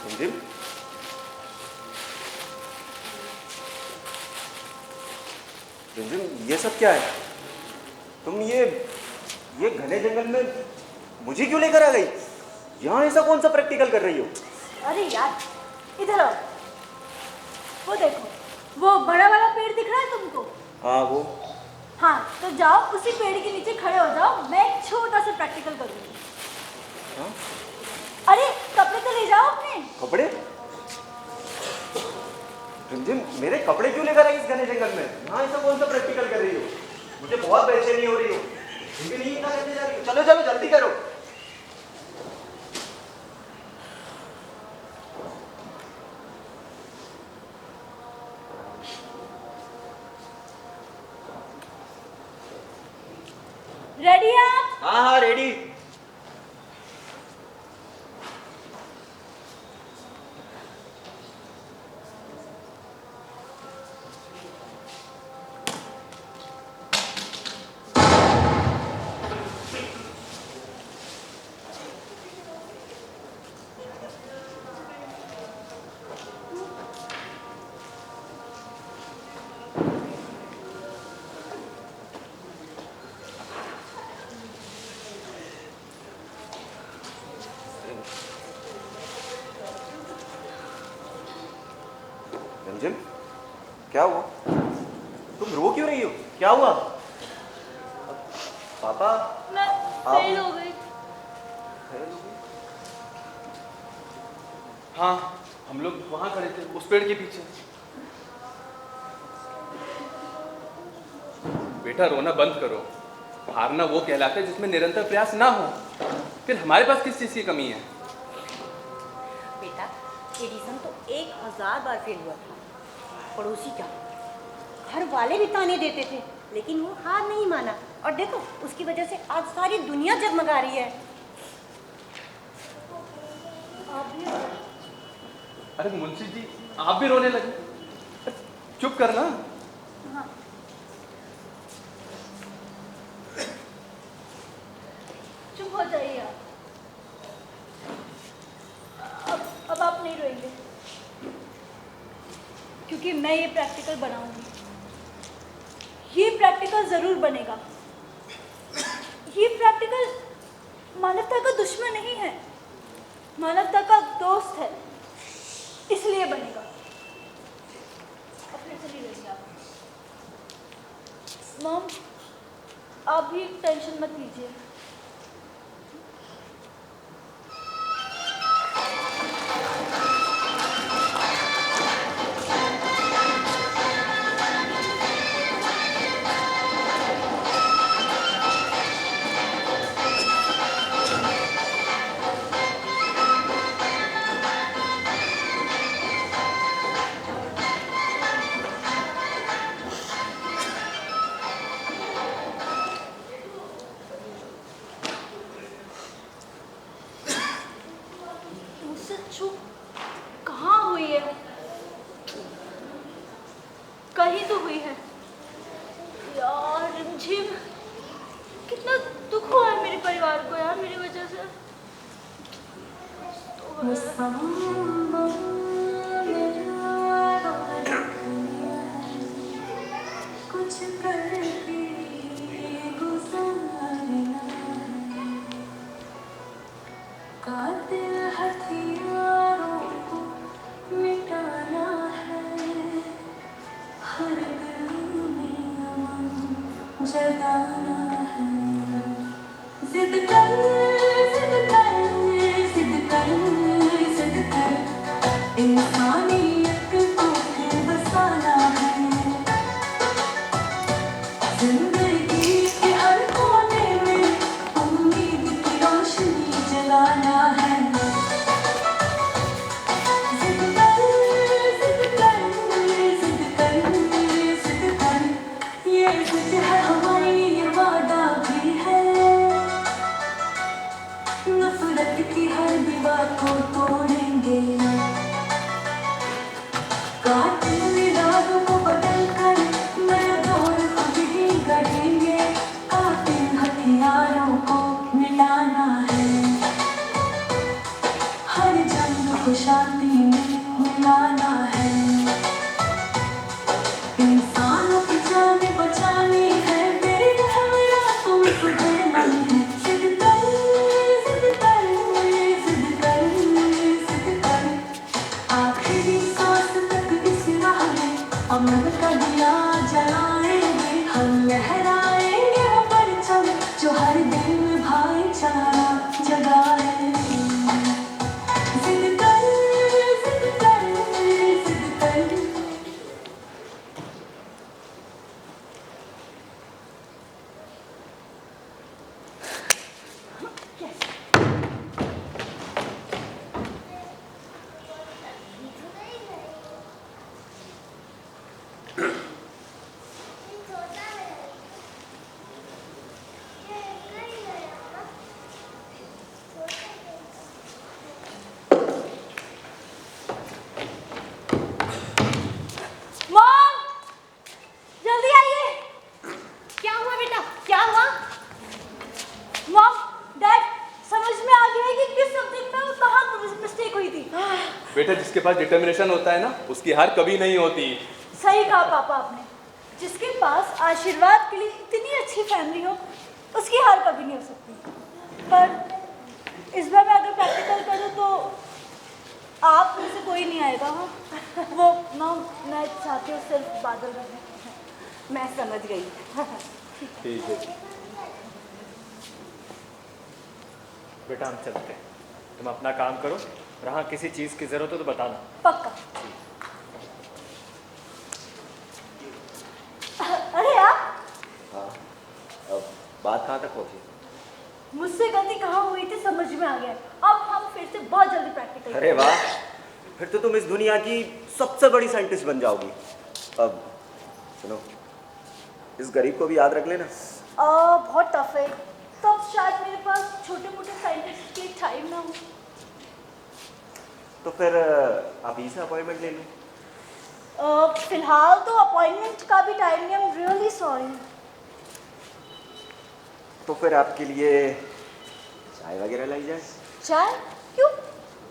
रिमझिम, रिमझिम ये सब क्या है? तुम ये घने जंगल में मुझे क्यों लेकर आ गई? यहाँ ऐसा कौन सा प्रैक्टिकल कर रही हो? अरे यार इधर आओ, वो देखो, वो बड़ा वाला पेड़ दिख रहा है तुमको? हाँ वो। हाँ तो जाओ उसी पेड़ के नीचे खड़े हो जाओ, मैं एक छोटा सा प्रैक्टिकल करूँगी। हाँ? अरे कपड़े तो ले जाओ अपने। कपड़े? रिमझिम मेरे कपड़े क्यों लेकर आई इस घने जंगल में? यहाँ ऐसा कौन सा प्रैक्टिकल कर रही हो? मुझे बहुत बेचैनी हो रही हो। भी नहीं इतना करने जा रही हो। चलो चलो जल्दी करो। रेडी है आप? हाँ हाँ रेडी। रिमझिम क्या हुआ? तुम रो क्यों रही हो? क्या हुआ? पापा मैं फेल हो गई। हाँ हम लोग वहाँ खड़े थे उस पेड़ के पीछे। बेटा रोना बंद करो। हारना वो कहलाता है जिसमें निरंतर प्रयास ना हो। फिर हमारे पास किस चीज़ की कमी है? बेटा एडिसन तो 1000 बार फेल हुआ था, पड़ोसी क्या, घर वाले भी ताने देते थे, लेकिन वो हार नहीं माना। और देखो उसकी वजह से आज सारी दुनिया जगमगा रही है। अरे मुंशी जी, आप भी रोने लगे? चुप करना। हाँ। चुप हो जाइए आप। अब आप नहीं रोएंगे, क्योंकि मैं ये प्रैक्टिकल बनाऊंगी। ये प्रैक्टिकल जरूर बनेगा। ये प्रैक्टिकल मानवता का दुश्मन नहीं है, मानवता का दोस्त है, इसलिए बनेगा। अपने से नहीं रहेंगे आप। मॉम, आप भी टेंशन मत लीजिए। कहाँ हुई है? कहीं तो हुई है यार। रिमझिम, कितना दुख हुआ है मेरे परिवार को यार मेरी वजह से। कुछ करके गुजारना, कातिल हथियारों को मिटाना है, हर दिल में अमन जगाना है। जिद कर, जिद कर, जिद कर, जिद कर, इंसानियत को फिर बसाना है। जिंदगी के हर कोने में उम्मीद की रोशनी जलाना है। जिद कर, जिद कर, जिद कर, जिद कर, ये जिद है हमारी, ये वादा भी है। नफरत की हर दीवार को तोड़ेंगे, कातिल इरादों को बदल कर नया दौर खुद ही गढ़ेंगे। कातिल हथियारों को मिटाना है, हर जंग को शांति में मिलाना है। इंसानों की जान बचानी है, मेरी रहमतों में सुधरना है। जिद कर, जिद कर, जिद कर, जिद कर, आखिरी सांस तक इस राह में अमन का दिया जलाएंगे। हम लहराएंगे वो परचम जो हर दिल में भाईचारा जगाएंगे। जिद कर, जिद कर, जिद कर। मॉम, जल्दी आइए। क्या हुआ बेटा, क्या हुआ? मॉम, डैड, समझ में आ गया है कि किस सब्जेक्ट में कहाँ मिस्टेक हुई थी। बेटा, जिसके पास डिटर्मिनेशन होता है ना, उसकी हार कभी नहीं होती। सही कहा पापा आपने। जिसके पास आशीर्वाद के लिए इतनी अच्छी फैमिली हो, उसकी हार कभी नहीं हो सकती। पर इस बार मैं अगर प्रैक्टिकल करूँ तो आप में से कोई नहीं आएगा। हाँ, वो मॉम, मैं चाहती हूँ सिर्फ बादल बने। मैं समझ गई। ठीक है। बेटा हम चलते हैं, तुम अपना काम करो, और हाँ किसी चीज़ की ज़रूरत हो तो बताना। पक्का। अरे यार, हाँ, अब बात कहाँ तक पहुँची? मुझसे गलती कहाँ हुई थी समझ में आ गया। अब हम फिर से बहुत जल्दी प्रैक्टिकल अरे वाह, फिर तो तुम इस दुनिया की सबसे बड़ी साइंटिस्ट बन जाओगी। अब सुनो, इस गरीब को भी याद रख लेना। बहुत टफ है, तब शायद मेरे पास छोटे मोटे साइंटिस्ट के टाइम ना हो। तो फिर अभी से अपॉइंटमेंट ले लो। फिलहाल तो अपॉइंटमेंट का भी टाइम नहीं, आई एम रियली सॉरी। तो फिर आपके लिए चाय वगैरह लाई जाए? चाय? क्यों?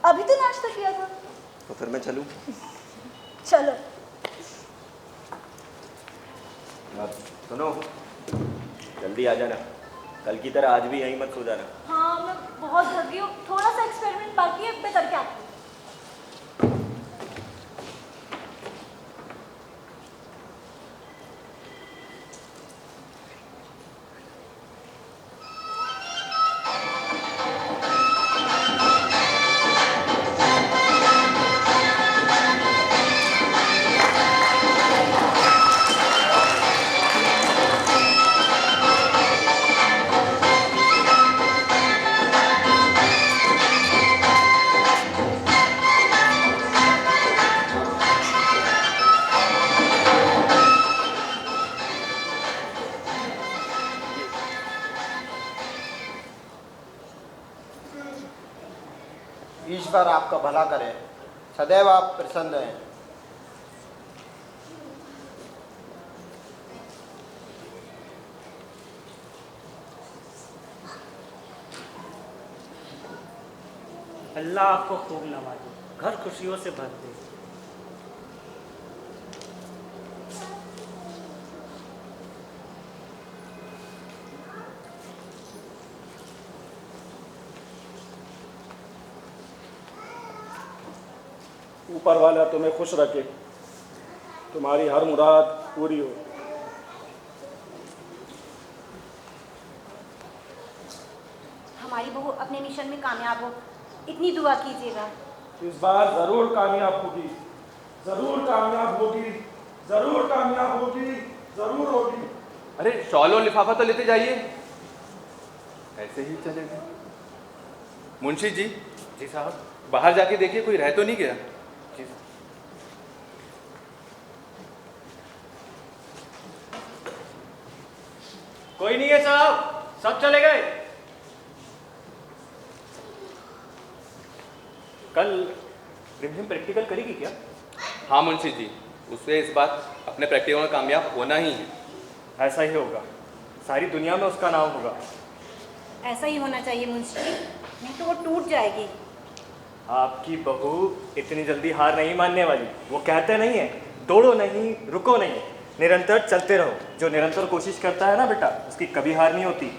अभी तो नाश्ता किया था। तो फिर मैं चलूं? चलो। अब सुनो, जल्दी आ जाना, कल की तरह आज भी यहीं मत सो जाना। हाँ, मैं बहुत थक गई हूँ, थोड़ा सा एक्सपेरिमेंट बाकी है, मैं करके आती हूँ। ईश्वर आपका भला करे, सदैव आप प्रसन्न रहें। अल्लाह आपको खूब नवाजे, घर खुशियों से भर दे। ऊपर वाला तुम्हें खुश रखे, तुम्हारी हर मुराद पूरी हो। हमारी बहू अपने मिशन में कामयाब हो, इतनी दुआ कीजिएगा। इस बार जरूर कामयाब होगी, जरूर कामयाब होगी, जरूर कामयाब होगी, जरूर होगी। अरे शॉल और लिफाफा तो लेते जाइए, ऐसे ही चलेगा। मुंशी जी। जी साहब। बाहर जाके देखिए कोई रह तो नहीं गया। जी। कोई नहीं है साहब, सब चले गए। कल रिमझिम प्रैक्टिकल करेगी क्या? हाँ मुंशी जी, उससे इस बार अपने प्रैक्टिकल में कामयाब होना ही है। ऐसा ही होगा, सारी दुनिया में उसका नाम होगा। ऐसा ही होना चाहिए मुंशी जी, नहीं तो वो टूट जाएगी। आपकी बहू इतनी जल्दी हार नहीं मानने वाली। वो कहते नहीं है, दौड़ो नहीं, रुको नहीं, निरंतर चलते रहो। जो निरंतर कोशिश करता है ना बेटा, उसकी कभी हार नहीं होती।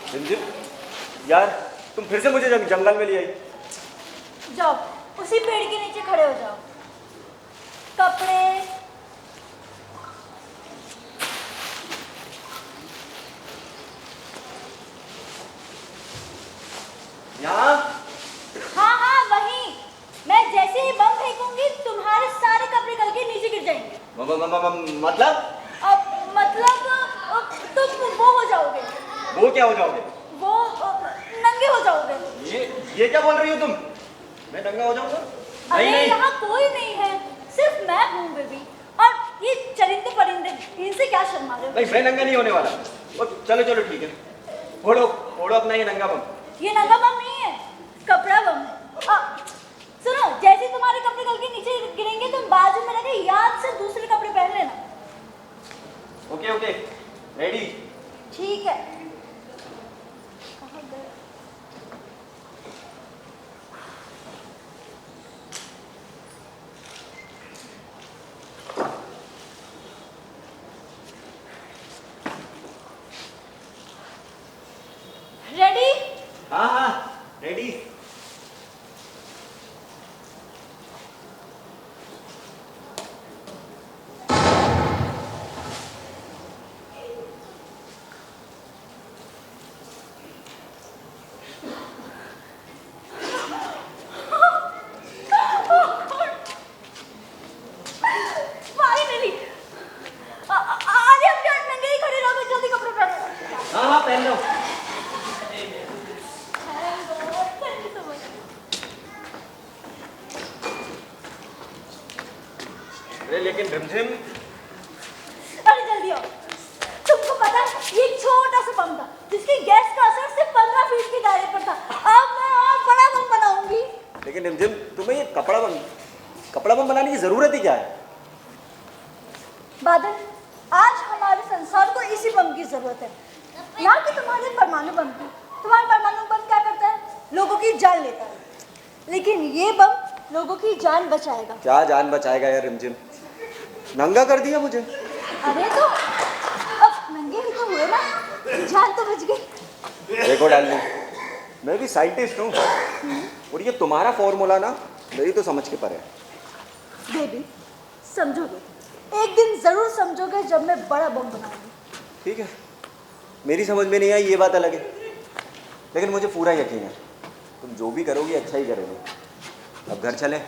रिमझिम, यार तुम फिर से मुझे जंगल में ले आई। जाओ, उसी पेड़ के नीचे खड़े हो जाओ। कपड़े यहाँ? हाँ हाँ वहीं। मैं जैसे ही बम फेंकूंगी तुम्हारे सारे कपड़े गल के नीचे गिर जाएंगे। मतलब? मतलब तुम वो हो जाओगे। वो क्या हो जाओगे? वो नंगे हो जाओगे। ये क्या बोल रही हो तुम? मैं नंगा हो जाऊंगा? अरे यहाँ कोई नहीं है, सिर्फ मैं हूँ बेबी। और ये चरिंदे परिंदे, इनसे क्या शर्मा रहे हो? नहीं, मैं नंगा नहीं होने वाला। चलो चलो ठीक है, फोड़ो फोड़ो अपना ये नंगा बम। ये नंगा बम नहीं है, कपड़ा बम है। सुनो, जैसे तुम्हारे कपड़े गल के नीचे गिरेंगे तुम बाजू में लगे याद से दूसरे कपड़े पहन लेना। Okay okay, ready? ठीक है। अरे लेकिन रिमझिम, अरे जल्दी आओ। तुमको पता है ये एक छोटा सा बम था जिसकी गैस का असर सिर्फ 15 फीट के दायरे पर था। अब मैं और बड़ा बम बनाऊंगी। लेकिन रिमझिम, तुम्हें ये कपड़ा बम बनाने की जरूरत ही क्या है? बादल, आज हमारे संसार को इसी बम की जरूरत है, ना कि तुम्हारे परमाणु बम की। तुम्हारा परमाणु बम क्या करता है? लोगों की जान लेता है, लेकिन ये बम लोगों की जान बचाएगा। क्या जान बचाएगा यार रिमझिम? नंगा कर दिया मुझे। अरे तो अब नंगे ही तो हुए ना, जान तो बच गई। देखो डार्लिंग, मैं भी साइंटिस्ट हूँ और ये तुम्हारा फॉर्मूला ना मेरी तो समझ के परे है। बेबी, समझोगे, एक दिन जरूर समझोगे जब मैं बड़ा बम बनाऊंगी। ठीक है, मेरी समझ में नहीं आई ये बात अलग है, लेकिन मुझे पूरा यकीन है तुम जो भी करोगी अच्छा ही करोगे। अब घर चले?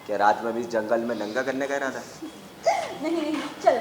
क्या रात में भी इस जंगल में नंगा करने का इरादा है? नहीं, चलो।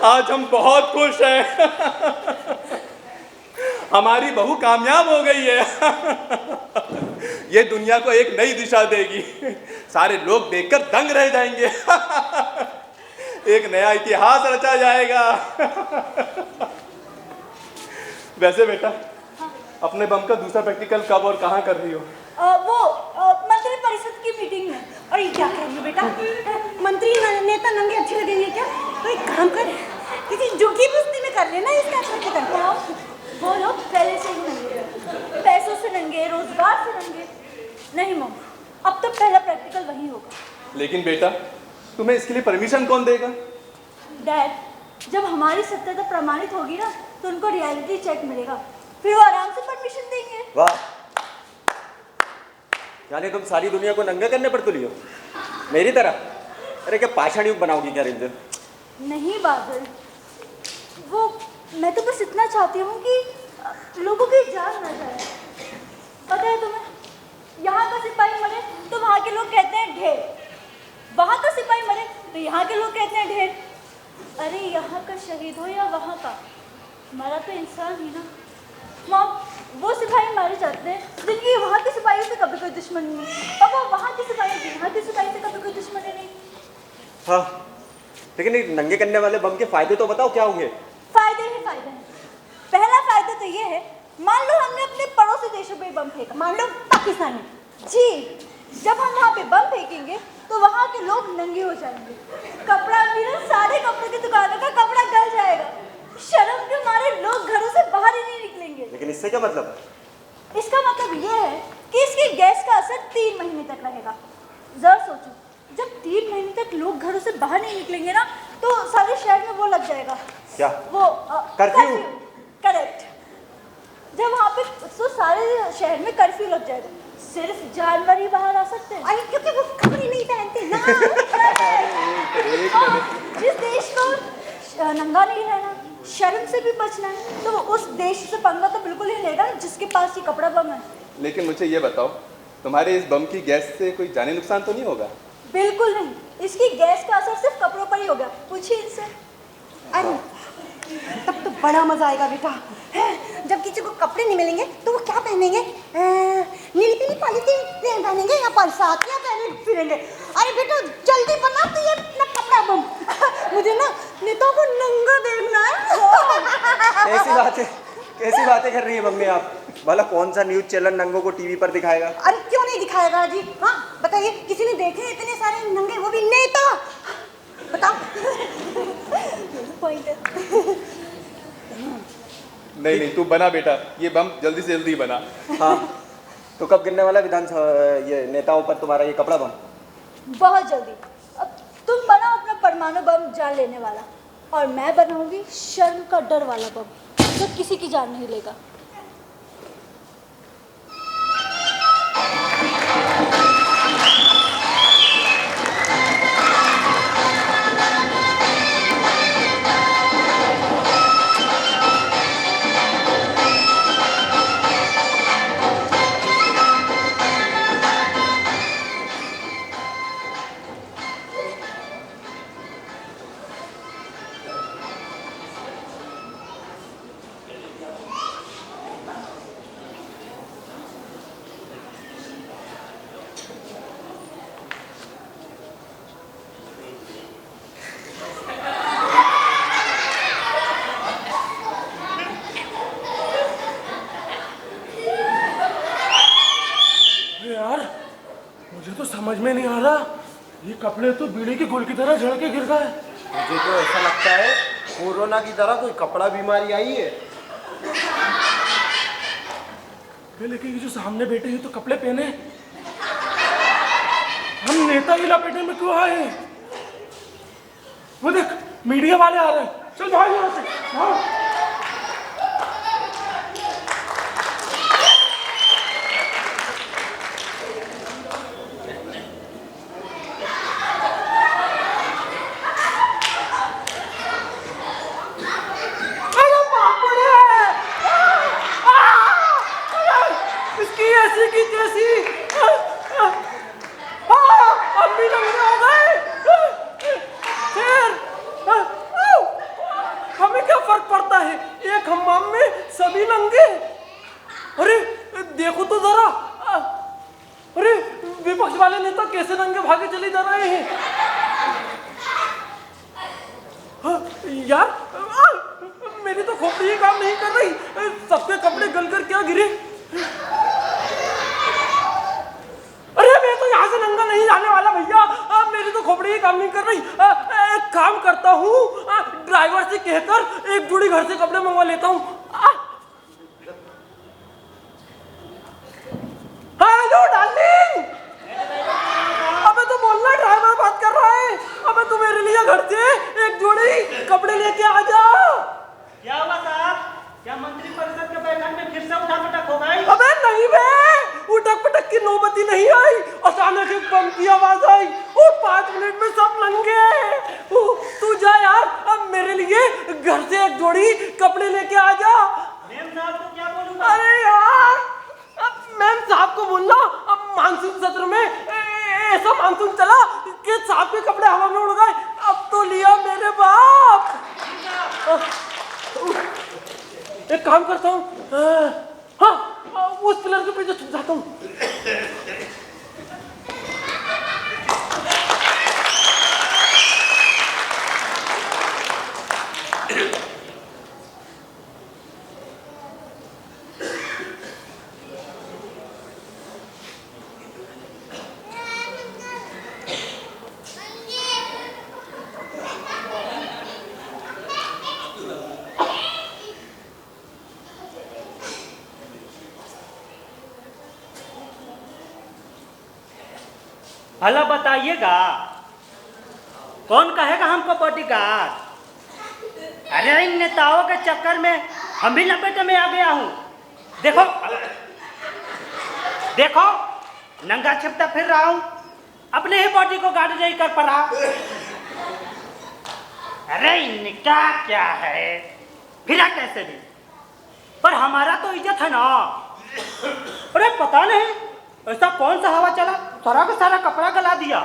आज हम बहुत खुश हैं। हमारी बहू कामयाब हो गई है। ये दुनिया को एक नई दिशा देगी। सारे लोग देखकर दंग रह जाएंगे। एक नया इतिहास रचा जाएगा। वैसे बेटा, अपने बम का दूसरा प्रैक्टिकल कब और कहाँ कर रही हो? मंत्री परिषद की मीटिंग में। और ये क्या कह रही हो बेटा? मंत्री नेता नंगे अच्छे लगेंगे क्या? तो एक काम कर, किसी जुगी बस्ती में कर लेना इसका प्रैक्टिकल। वो लोग पहले से ही नंगे, पैसों से नंगे, रोजगार से नंगे। नहीं मम, अब तो पहला प्रैक्टिकल वही होगा। लेकिन बेटा, तुम्हें इसके लिए परमिशन कौन देगा? डैड, जब हमारी सत्यता प्रमाणित होगी ना तो उनको रियलिटी चेक मिलेगा, फिर वो आराम से परमिशन देंगे। वाह, यानी तुम सारी दुनिया को नंगा करने पर तुली हो मेरी तरह? अरे क्या पाषाण युग बनाओगी क्या रिमझिम? नहीं बादल, वो मैं तो बस इतना चाहती हूँ कि लोगों की जान न जाए। पता है तुम्हें, यहाँ का सिपाही मरे तो वहाँ के लोग कहते हैं ढेर, वहाँ का सिपाही मरे तो यहाँ के लोग कहते हैं ढेर। अरे यहाँ का शहीद हो या वहाँ का, मरा तो इंसान ही ना। मॉम, वो सिपाही मारे जाते हैं जिनकी वहाँ के सिपाहियों से कभी कोई दुश्मनी नहीं, और वो वहाँ के सिपाही यहाँ के सिपाही से कभी कोई दुश्मनी नहीं। हाँ, लेकिन ये नंगे करने वाले बम के फायदे तो बताओ क्या होंगे? फायदे ही फायदे हैं। पहला फायदा तो ये है, मान लो हमने अपने पड़ोसी देशों पे बम फेंका, मान लो पाकिस्तान में। जी, जब हम वहाँ पे बम फेंकेंगे तो वहाँ के लोग नंगे हो जाएंगे। कपड़ा मिले, सारे कपड़े की दुकानों का कपड़ा गल जाएगा। शर्म के मारे लोग घरों से बाहर ही नहीं निकलेंगे। लेकिन इससे क्या मतलब? इसका मतलब ये है कि इसकी गैस का असर 3 महीने तक रहेगा। जरा सोचो, जब 3 महीने तक लोग घरों से बाहर नहीं निकलेंगे ना तो सारे शहर में वो लग जाएगा। क्या? वो कर्फ्यू। करेक्ट। जब वहाँ पे तो सारे शहर में कर्फ्यू लग जाएगा, सिर्फ जानवर ही बाहर आ सकते हैं। अरे क्योंकि वो कपड़े नहीं पहनते ना। जिस देश को नंगा नहीं रहना, शर्म से भी बचना है, तो वो उस देश से पंगा तो बिल्कुल ही लेगा जिसके पास ये कपड़ा बम है। लेकिन मुझे ये बताओ, तुम्हारे इस बम की गैस से कोई जानी नुकसान तो नहीं होगा? बिल्कुल नहीं, इसकी गैस का असर सिर्फ कपड़ों पर ही होगा। पूछिए इनसे। अरे तब तो बड़ा मजा आएगा बेटा। हैं? जब किसी को कपड़े नहीं मिलेंगे तो वो क्या पहनेंगे? नीली पीली पॉलीथीन पहनेंगे या बरसातियाँ पहने फिरेंगे। अरे बेटा जल्दी बना तो ये अपना कपड़ा बम। मुझे ना नेताओं को नंगा देखना है। कैसी बातें कर रही है मम्मी आप? भला कौन सा न्यूज़ चैनल नंगों को टीवी पर दिखाएगा? अरे क्यों नहीं दिखाएगा जी? हाँ बताइए, किसी ने देखे इतने सारे नंगे, वो भी नेता? बताओ। पॉइंट है। नहीं, तू बना बेटा, ये बम जल्दी से जल्दी बना। हाँ, तो कब गिरने वाला विधानसभा ये नेताओं पर तुम्हारा ये कपड़ा बम? बहुत जल्दी। अब तुम बनाओ अपना परमाणु बम जान लेने वाला, और मैं बनाऊंगी शर्म का डर वाला बम जो किसी की जान नहीं लेगा। समझ में नहीं आ रहा, ये कपड़े तो बीड़ी के गुल की तरह झड़ के गिर गए। मुझे तो ऐसा लगता है कोरोना की तरह कोई कपड़ा बीमारी आई है। लेकिन ये जो सामने बैठे हैं तो कपड़े पहने, हम नेता ही लपेटे में क्यों आए? वो देख मीडिया वाले आ रहे हैं, चल भाई यहाँ से भाग। यार मेरी तो खोपड़ी ही काम नहीं कर रही, सबके कपड़े गलकर क्या गिरे। अरे मैं तो यहाँ से नंगा नहीं जाने वाला भैया, मेरी तो खोपड़ी ही काम नहीं कर रही। एक काम करता हूँ, ड्राइवर से कहकर एक जोड़ी घर से कपड़े मंगवा लेता हूँ। हेलो डार्लिंग, अबे तो बोलना, ड्राइवर बात कर रहा है। अबे तू मेरे लिए घर से एक जोड़ी कपड़े लेके आ जा। क्या हुआ साहब? क्या मंत्री परिषद के बैठक में फिर से उठक-पटक हो गई? अबे नहीं बे, उठक-पटक की नौबत ही नहीं आई। अचानक एक बम की आवाज आई और 5 मिनट में सब लंगे। तू जा यार, अब मेरे लिए घर से एक जोड़ी कपड़े लेके आ जा। मैम साहब को क्या बोलूंगा? अरे यार, अब मैम साहब को बोलना, अब मानसून सत्र में ऐसा मानसून चला कि साहब के कपड़े हवा में उड़ गए। अब तो लिया मेरे बाप। एक काम करता हूँ, हाँ उस पिलर के पीछे छुप जाता हूँ। भला बताइएगा, कौन कहेगा हमको बॉडीगार्ड? अरे इन नेताओं के चक्कर में हम भी लपेटे में आ गया हूँ। देखो देखो, नंगा छिपता फिर रहा हूँ, अपने ही बॉडी को गार्ड नहीं कर पा रहा। अरे इनका क्या है, फिरा कैसे भी, पर हमारा तो इज्जत है ना। अरे पता नहीं ऐसा कौन सा हवा चला सारा का सारा कपड़ा गला दिया?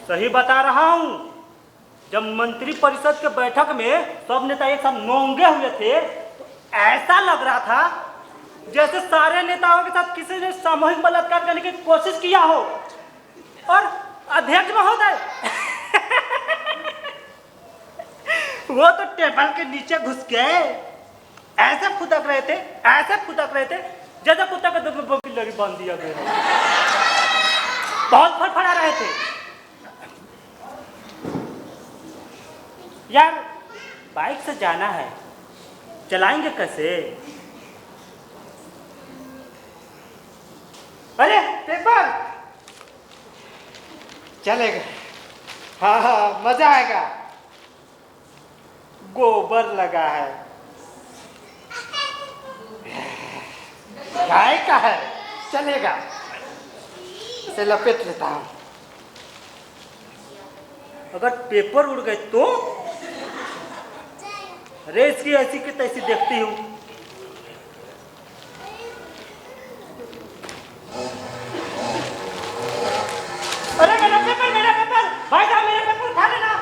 सही बता रहा हूं, जब मंत्री परिषद के बैठक में सब नेता एक साथ नंगे हुए थे तो ऐसा लग रहा था जैसे सारे नेताओं के साथ किसी ने सामूहिक बलात्कार करने की कोशिश किया हो। और अध्यक्ष महोदय वो तो टेबल के नीचे घुस गए, ऐसे फुदक रहे थे जैसे कुत्ता का दुम में लगी बांध दिया गया। बहुत फड़फड़ा रहे थे। यार बाइक से जाना है, चलाएंगे कैसे? अरे पेपर चलेगा, हाँ मजा आएगा। गोबर लगा है, गाय का है, चलेगा। इसे लपेट लेता हूं। अगर पेपर उड़ गए तो? अरे इसकी ऐसी की तैसी देखती हूँ। अरे मेरा पेपर भाई साहब, मेरा पेपर उठा लेना।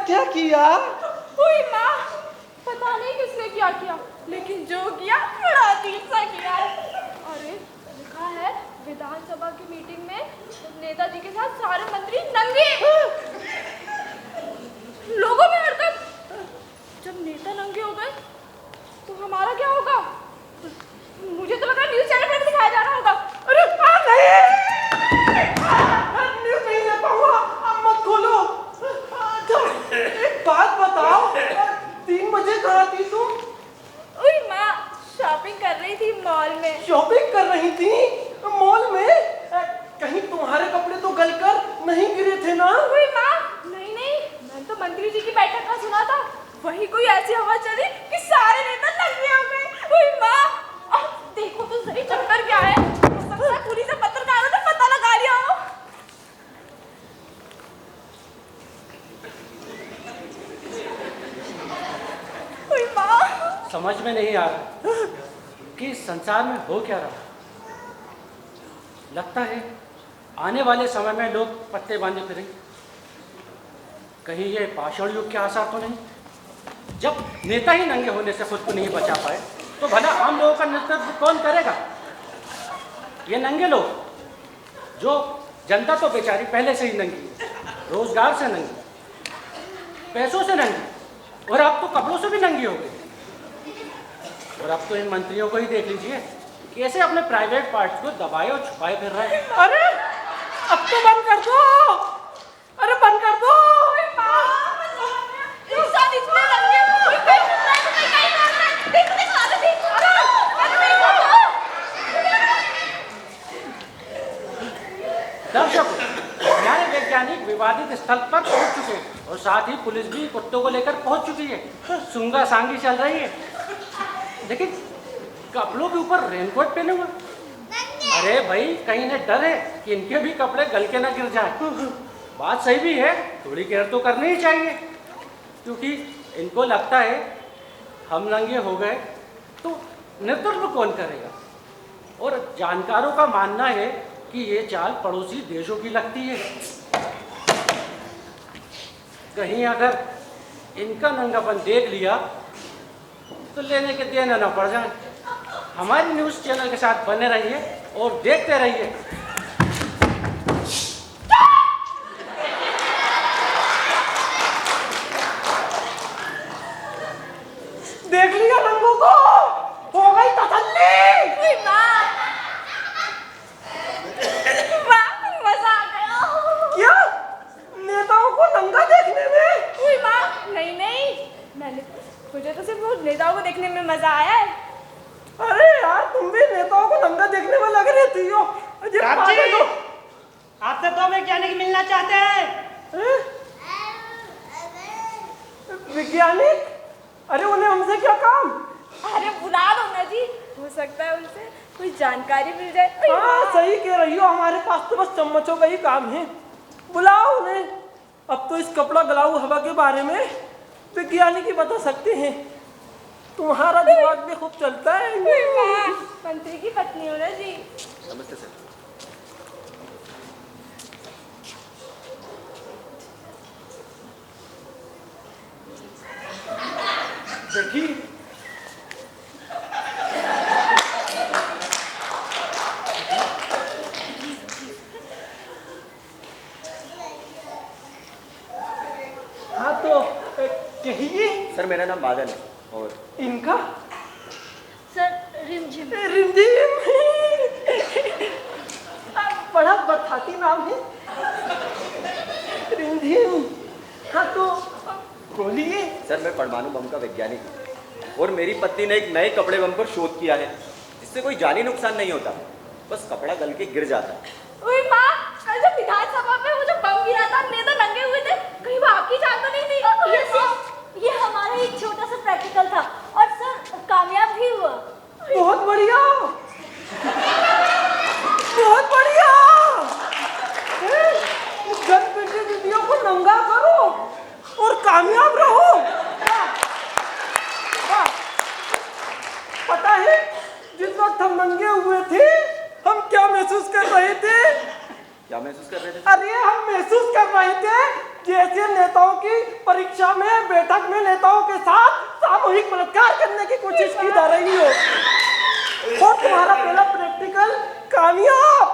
क्या किया? हुई माँ, पता नहीं किसने क्या किया, लेकिन जो किया बड़ा अजीब सा किया। अरे लिखा है विधानसभा की मीटिंग में नेताजी के साथ सारे मंत्री नंगे। लोगों में हड़कंप। जब नेता नंगे हो गए तो हमारा क्या होगा? मुझे तो लगा न्यूज़ चैनल पर दिखाया जा रहा होगा। अरे नहीं, न्यूज़ नहीं ले पाऊंगा, अब मत खोलो। एक बात बताओ, 3 बजे कहाँ थी तुम? उई माँ, शॉपिंग कर रही थी मॉल में। शॉपिंग कर रही थी मॉल में? कहीं तुम्हारे कपड़े तो गलकर नहीं गिरे थे ना? उई माँ, नहीं, मैंने तो मंत्री जी की बैठक का सुना था। वही कोई ऐसी हवा चली कि सारे नेता नंगे हो गए। उई माँ, देखो तो सही चक्कर क्या है। पुलिस से पत्रकारों ने पता लगा लिया हो। समझ में नहीं आ रहा कि इस संसार में हो क्या रहा। लगता है आने वाले समय में लोग पत्ते बांधे फिरेंगे। कहीं ये पाषाण युग के आसार तो नहीं? जब नेता ही नंगे होने से खुद को नहीं बचा पाए तो भला आम लोगों का नेतृत्व कौन करेगा? ये नंगे लोग, जो जनता तो बेचारी पहले से ही नंगी, रोजगार से नंगी, पैसों से नंगी, और अब तो कपड़ों से भी नंगी हो गई। और अब तो इन मंत्रियों को ही देख लीजिए, कैसे अपने प्राइवेट पार्ट्स को दबाए और छुपाए फिर रहे हैं। अरे अब तो बंद कर दो, अरे बंद कर दो। दर्शकों, हमारे वैज्ञानिक विवादित स्थल पर पहुंच चुके हैं और साथ ही पुलिस भी कुत्तों को लेकर पहुंच चुकी है। सुंगा सांगी चल रही है, लेकिन कपड़ों के ऊपर रेनकोट पहने हुए। अरे भाई, कहीं इन्हें डर है कि इनके भी कपड़े गल के ना गिर जाए। बात सही भी है, थोड़ी केयर तो करनी ही चाहिए, क्योंकि इनको लगता है हम नंगे हो गए तो नेतृत्व कौन करेगा। और जानकारों का मानना है कि ये चाल पड़ोसी देशों की लगती है। कहीं अगर इनका नंगापन देख लिया तो लेने के देना ना पड़ जाए। हमारी न्यूज़ चैनल के साथ बने रहिए और देखते रहिए। देख लिया नंगों को, हो गई तसल्ली। मजा आ गया। क्या नेताओं को नंगा देखने में? नहीं, मैंने मुझे तो सिर्फ वो नेताओं को देखने में मजा आया है। अरे यार तुम भी नेताओं को नंगा देखने में लग रही थी। आपसे तो वैज्ञानिक मिलना चाहते हैं। वैज्ञानिक? अरे उन्हें हमसे क्या काम? अरे बुला दो ना जी, हो सकता है उनसे कोई जानकारी मिल जाए। हाँ सही कह रही हो, हमारे पास तो बस चम्मचों का ही काम है। बुलाओ उन्हें। अब तो इस कपड़ा गलाऊ हवा के बारे में वैज्ञानिक ही बता सकते हैं। तुम्हारा दिमाग भी खूब चलता है। मंत्री की पत्नी हो ना जी। नमस्ते सर। देखिए हाँ तो कहिए। सर मेरा नाम बादल है और इनका? सर रिमझिम। रिमझिम बड़ा बरसाती नाम है रिमझिम। हाँ तो बोलिए। सर मैं परमाणु बम का वैज्ञानिक हूँ और मेरी पत्नी ने एक नए कपड़े बम पर शोध किया है जिससे कोई जानी नुकसान नहीं होता, बस कपड़ा गल के गिर जाता है। ओए माँ, कल जब विधानसभा में वो जो बम गिरा था, नेता नंगे हुए थे, कहीं वो आपकी जान तो नहीं थी? ये हमारा एक छोटा सा प्रैक्टिकल था और सर कामयाब भी हुआ। बहुत बढ़िया, बहुत बढ़िया। जनप्रतिनिधियों दीदियों को नंगा करो और कामयाब रहो। पता है जिस वक्त हम नंगे हुए थे हम क्या महसूस कर रहे थे? क्या महसूस कर रहे थे? अरे हम महसूस कर रहे थे जैसे नेताओं की परीक्षा में बैठक में नेताओं के साथ सामूहिक बलात्कार करने की कोशिश की जा रही हो और तुम्हारा पहला प्रैक्टिकल कामयाब।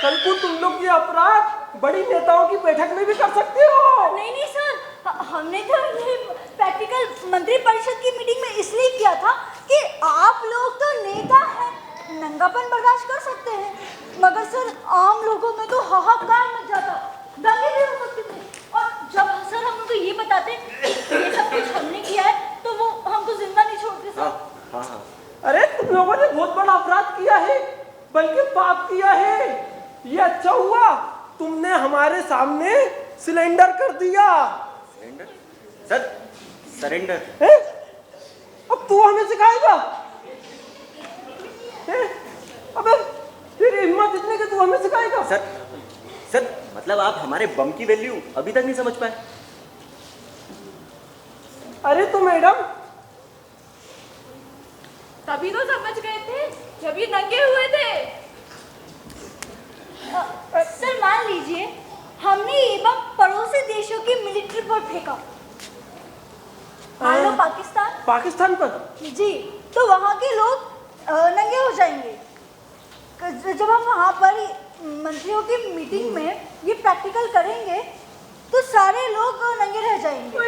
कल को तुम लोग ये अपराध बड़ी नेताओं की बैठक में भी कर सकते हो। नहीं सर, हमने तो ये प्रैक्टिकल मंत्री परिषद की मीटिंग में इसलिए किया था कि आप लोग तो नेता हैं, नंगापन बर्दाश्त कर सकते हैं, मगर सर आम लोगों में तो हाहाकार मच जाता, दंगे भी हो सकते थे। और जब सर हम उनको ये बताते ये सब कुछ हमने किया है तो वो हमको जिंदा नहीं छोड़ते सर। हाँ। अरे तुम लोगों ने बहुत बड़ा अपराध किया है, बल्कि पाप किया है। ये अच्छा हुआ तुमने हमारे सामने सिलेंडर कर दिया। सरेंडर? Sir surrender? अब तू हमें सिखाएगा? अबे तेरी हिम्मत इतनी कि तू हमें सिखाएगा? सर मतलब आप हमारे बम की वैल्यू अभी तक नहीं समझ पाए? अरे तो मैडम तभी तो समझ गए थे जब ये नंगे हुए थे। सर मान लीजिए हमने ये बम पड़ोसी देशों की मिलिट्री पर फेंका, मान लो पाकिस्तान पर जी, तो वहाँ के लोग नंगे हो जाएंगे। जब हम वहाँ पर मंत्रियों की मीटिंग में ये प्रैक्टिकल करेंगे तो सारे लोग नंगे रह जाएंगे।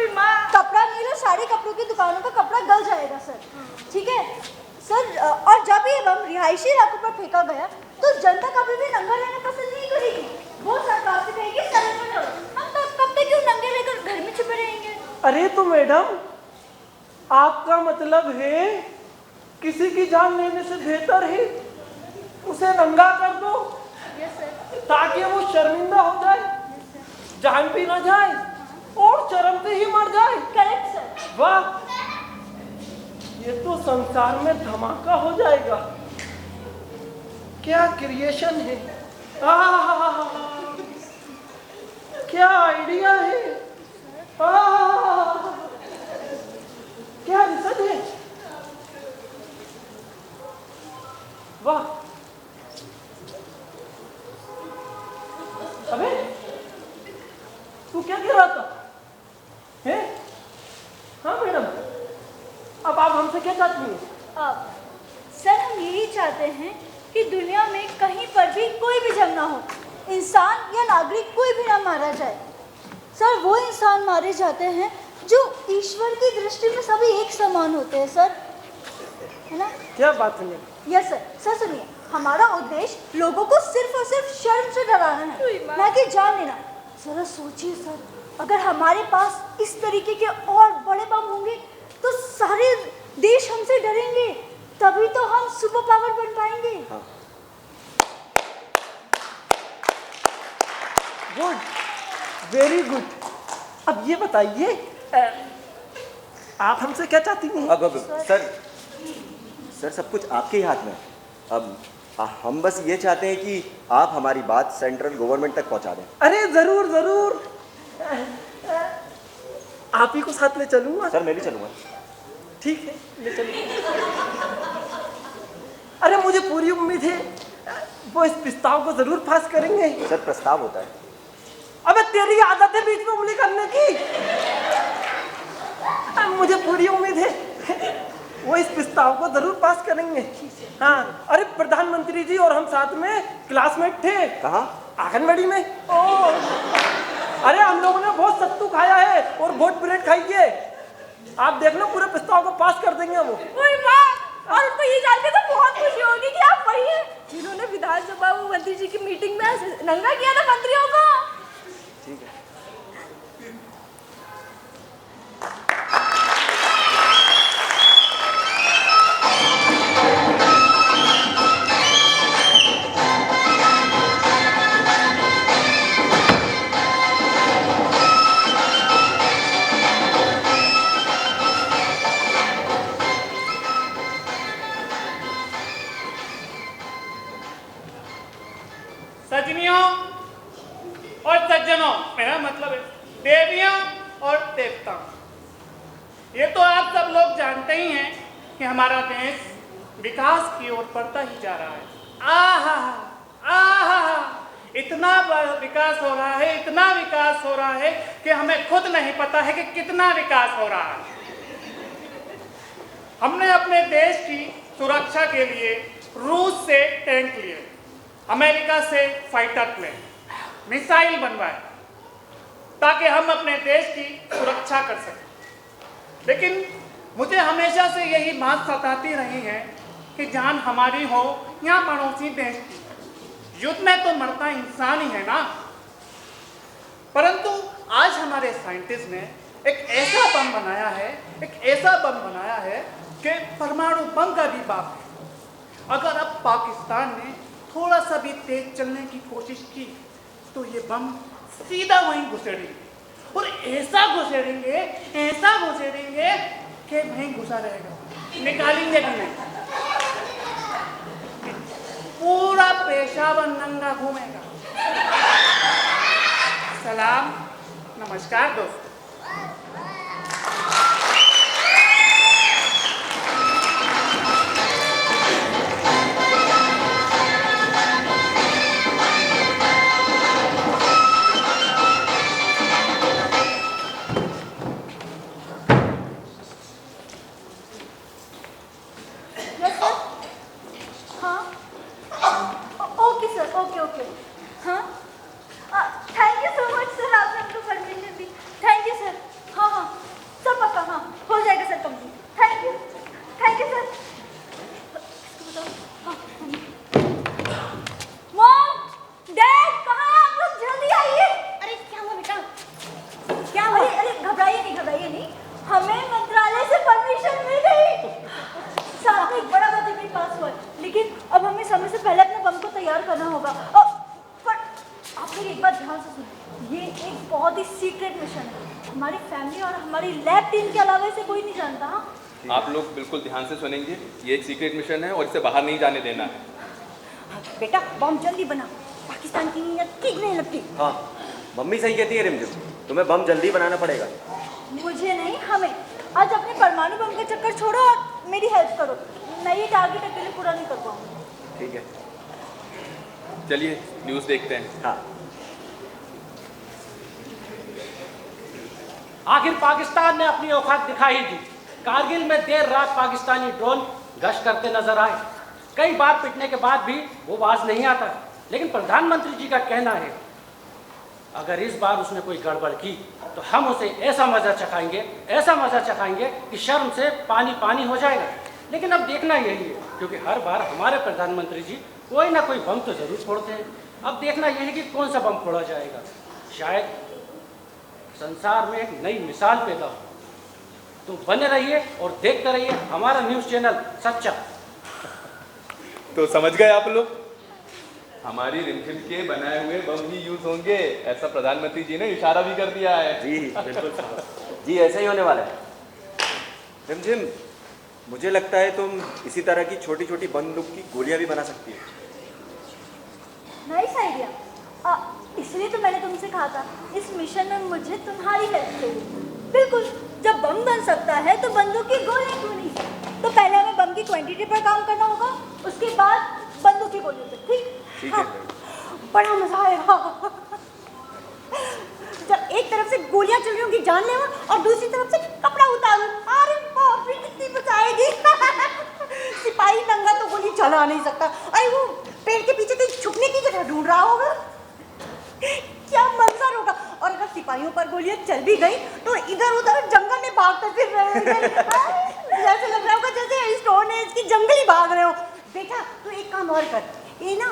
कपड़ा नहीं लो, सारे कपड़ों की दुकानों का कपड़ा गल जाएगा सर, ठीक है सर। और जब ये बम रिहायशी इलाकों पर फेंका गया तो जनता कभी भी नंगा रहना पसंद नहीं करेगी, वो सरकार से कहेगी सरेंडर करो। हम कब तक क्यों नंगे रहकर घर में छिपे रहेंगे? अरे तो मैडम आपका मतलब है किसी की जान लेने से बेहतर है उसे नंगा कर दो ताकि वो शर्मिंदा हो जाए, जान भी ना जाए और शर्म से ही मर जाए। Correct sir. वाह, ये तो संसार में धमाका हो जाएगा। क्या क्रिएशन है, क्या आइडिया है, क्या रिसर्च है। वाह, अबे तू क्या कह रहा था? हैं? हाँ मैडम, अब आप हमसे क्या चाहती हैं? सर हम यही चाहते हैं कि दुनिया में कहीं पर भी कोई भी जंग ना हो, इंसान या नागरिक कोई भी ना मारा जाए। सर वो इंसान मारे जाते हैं जो ईश्वर की दृष्टि में सभी एक समान होते हैं सर, है ना? क्या बात है? Yes sir. सर सुनिए, हमारा उद्देश्य लोगों को सिर्फ और सिर्फ शर्म से डराना है, ना कि जान लेना। जरा सोचिए सर, अगर हमारे पास इस तरीके के और बड़े बम होंगे तो सारे देश हमसे डरेंगे, तभी तो हम सुपर पावर बन पाएंगे। हाँ। Good, very good. अब ये बताइए आप हमसे क्या चाहती हैं? अब सर सब कुछ आपके ही हाथ में है। अब हम बस ये चाहते हैं कि आप हमारी बात सेंट्रल गवर्नमेंट तक पहुंचा दें। अरे जरूर जरूर, आप ही को साथ ले चलूंगा। सर मैं भी चलूंगा। ठीक है, ले चलूंगा। अरे मुझे पूरी उम्मीद है वो इस प्रस्ताव को जरूर पास करेंगे। सर प्रस्ताव होता है। अबे तेरी आदत है बीच में उंगली करने की। मुझे पूरी उम्मीद है वो इस प्रस्ताव को जरूर पास करेंगे। हाँ, अरे प्रधानमंत्री जी और हम साथ में क्लासमेट थे। कहाँ? आंगनबाड़ी में। अरे हम लोगों ने बहुत सत्तू खाया है और बहुत ब्रेड खाई है। आप देख लो पूरे प्रस्ताव को पास कर देंगे वो। और उनको ये जान के तो बहुत खुशी होगी कि आप वही हैं जिन्होंने विधानसभा वो मंत्री जी की मीटिंग में नंगा किया था मंत्रियों को। ठीक है। सजनियों और सज्जनों, मेरा मतलब है देवियों और देवताओं, ये तो आप सब लोग जानते ही हैं कि हमारा देश विकास की ओर बढ़ता ही जा रहा है। आहा आहा, इतना विकास हो रहा है, इतना विकास हो रहा है कि हमें खुद नहीं पता है कि कितना विकास हो रहा है। हमने अपने देश की सुरक्षा के लिए रूस से टैंक लिए, अमेरिका से फाइटर प्लेन, मिसाइल बनवाए ताकि हम अपने देश की सुरक्षा कर सकें। लेकिन मुझे हमेशा से यही बात सताती रही है कि जान हमारी हो या पड़ोसी देश की, युद्ध में तो मरता इंसान ही है ना। परंतु आज हमारे साइंटिस्ट ने एक ऐसा बम बनाया है कि परमाणु बम का भी बाप है। अगर अब पाकिस्तान ने थोड़ा सा भी तेज चलने की कोशिश की तो ये बम सीधा वहीं घुसेड़ेंगे, और ऐसा घुसेड़ेंगे कि वहीं घुसा रहेगा, निकालेंगे भी नहीं। पूरा पेशावर नंगा घूमेगा। सलाम, नमस्कार दोस्तों। ओके। हाँ, thank you so much sir, आपने हमको permission the. Thank you sir. हाँ हाँ, सब पक्का, हाँ हो जाएगा sir complete. Thank you sir. Mom, dad, कहाँ हैं आप लोग? जल्दी आइए। अरे क्या हुआ बेटा? क्या हुआ? अरे घबराइए नहीं, हमें मंत्रालय से परमिशन मिल गई। साथ में एक बड़ा बात भी पास हुआ, लेकिन अब हमें समय से पहले अपने बम को तैयार करना होगा। पर आप लोग एक बात ध्यान से सुनिए, ये एक बहुत ही सीक्रेट मिशन है। हमारी फैमिली और हमारी लैब टीम के अलावा इसे कोई नहीं जानता। हाँ, आप लोग बिल्कुल ध्यान से सुनेंगे, ये एक सीक्रेट मिशन है और इसे बाहर नहीं जाने देना है। बेटा बम जल्दी बना, पाकिस्तान की नीयत ठीक नहीं लगती। हाँ, मम्मी सही कहती है रिमझिम, तुम्हें बम जल्दी बनाना पड़ेगा। मुझे नहीं, हमें। आज अपने परमाणु बम का चक्कर छोड़ो और मेरी हेल्प करो। मैं ये टारगेट अकेले पूरा नहीं कर पाऊंगी। ठीक है, चलिए न्यूज़ देखते हैं। हाँ, आखिर पाकिस्तान ने अपनी औकात दिखा ही दी। कारगिल में देर रात पाकिस्तानी ड्रोन गश्त करते नजर आए। कई बार पिटने के बाद भी वो बाज नहीं आता, लेकिन प्रधानमंत्री जी का कहना है अगर इस बार उसने कोई गड़बड़ की तो हम उसे ऐसा मजा चखाएंगे कि शर्म से पानी पानी हो जाएगा। लेकिन अब देखना यही है, क्योंकि हर बार हमारे प्रधानमंत्री जी कोई ना कोई बम तो जरूर फोड़ते हैं। अब देखना यह है कि कौन सा बम फोड़ा जाएगा। शायद संसार में एक नई मिसाल पैदा हो। तुम बने रहिए और देखते रहिए हमारा न्यूज़ चैनल सच्चा। तो समझ गए आप लोग, हमारी रिमझिम के बनाए हुए बम ही यूज होंगे, ऐसा प्रधानमंत्री जी ने इशारा भी कर दिया है। जी बिल्कुल जी, ऐसा ही होने वाला है। रिमझिम, मुझे लगता है तुम इसी तरह की छोटी छोटी बंदूक की गोलियां भी बना सकती हो। Nice idea. इसलिए तो मैंने तुमसे कहा था इस मिशन में मुझे तुम्हारी हेल्प चाहिए। बिल्कुल, जब बम बन सकता है तो बंदूक की गोली क्यों नहीं? तो पहले हमें बम की क्वांटिटी पर काम करना होगा, उसके बाद बंदूक की गोलियों पर। ठीक है। बड़ा मजा आएगा जब एक तरफ से गोलियां चल रही होंगी जानलेवा और दूसरी तरफ से कपड़ा उतारू। अरे बाप रे, कितनी बचाएगी सिपाही नंगा तो गोली चला नहीं सकता। अरे वो पेड़ के पीछे तो छुपने की जगह ढूंढ रहा होगा। क्या मंजर होगा। और अगर सिपाहियों पर गोलियां चल भी गई तो इधर उधर जंगल में भागते फिर रहे होंगे। जैसे लग रहा होगा जैसे स्टोन एज की जंगली भाग रहे हो। बेटा तू एक काम और कर, ये ना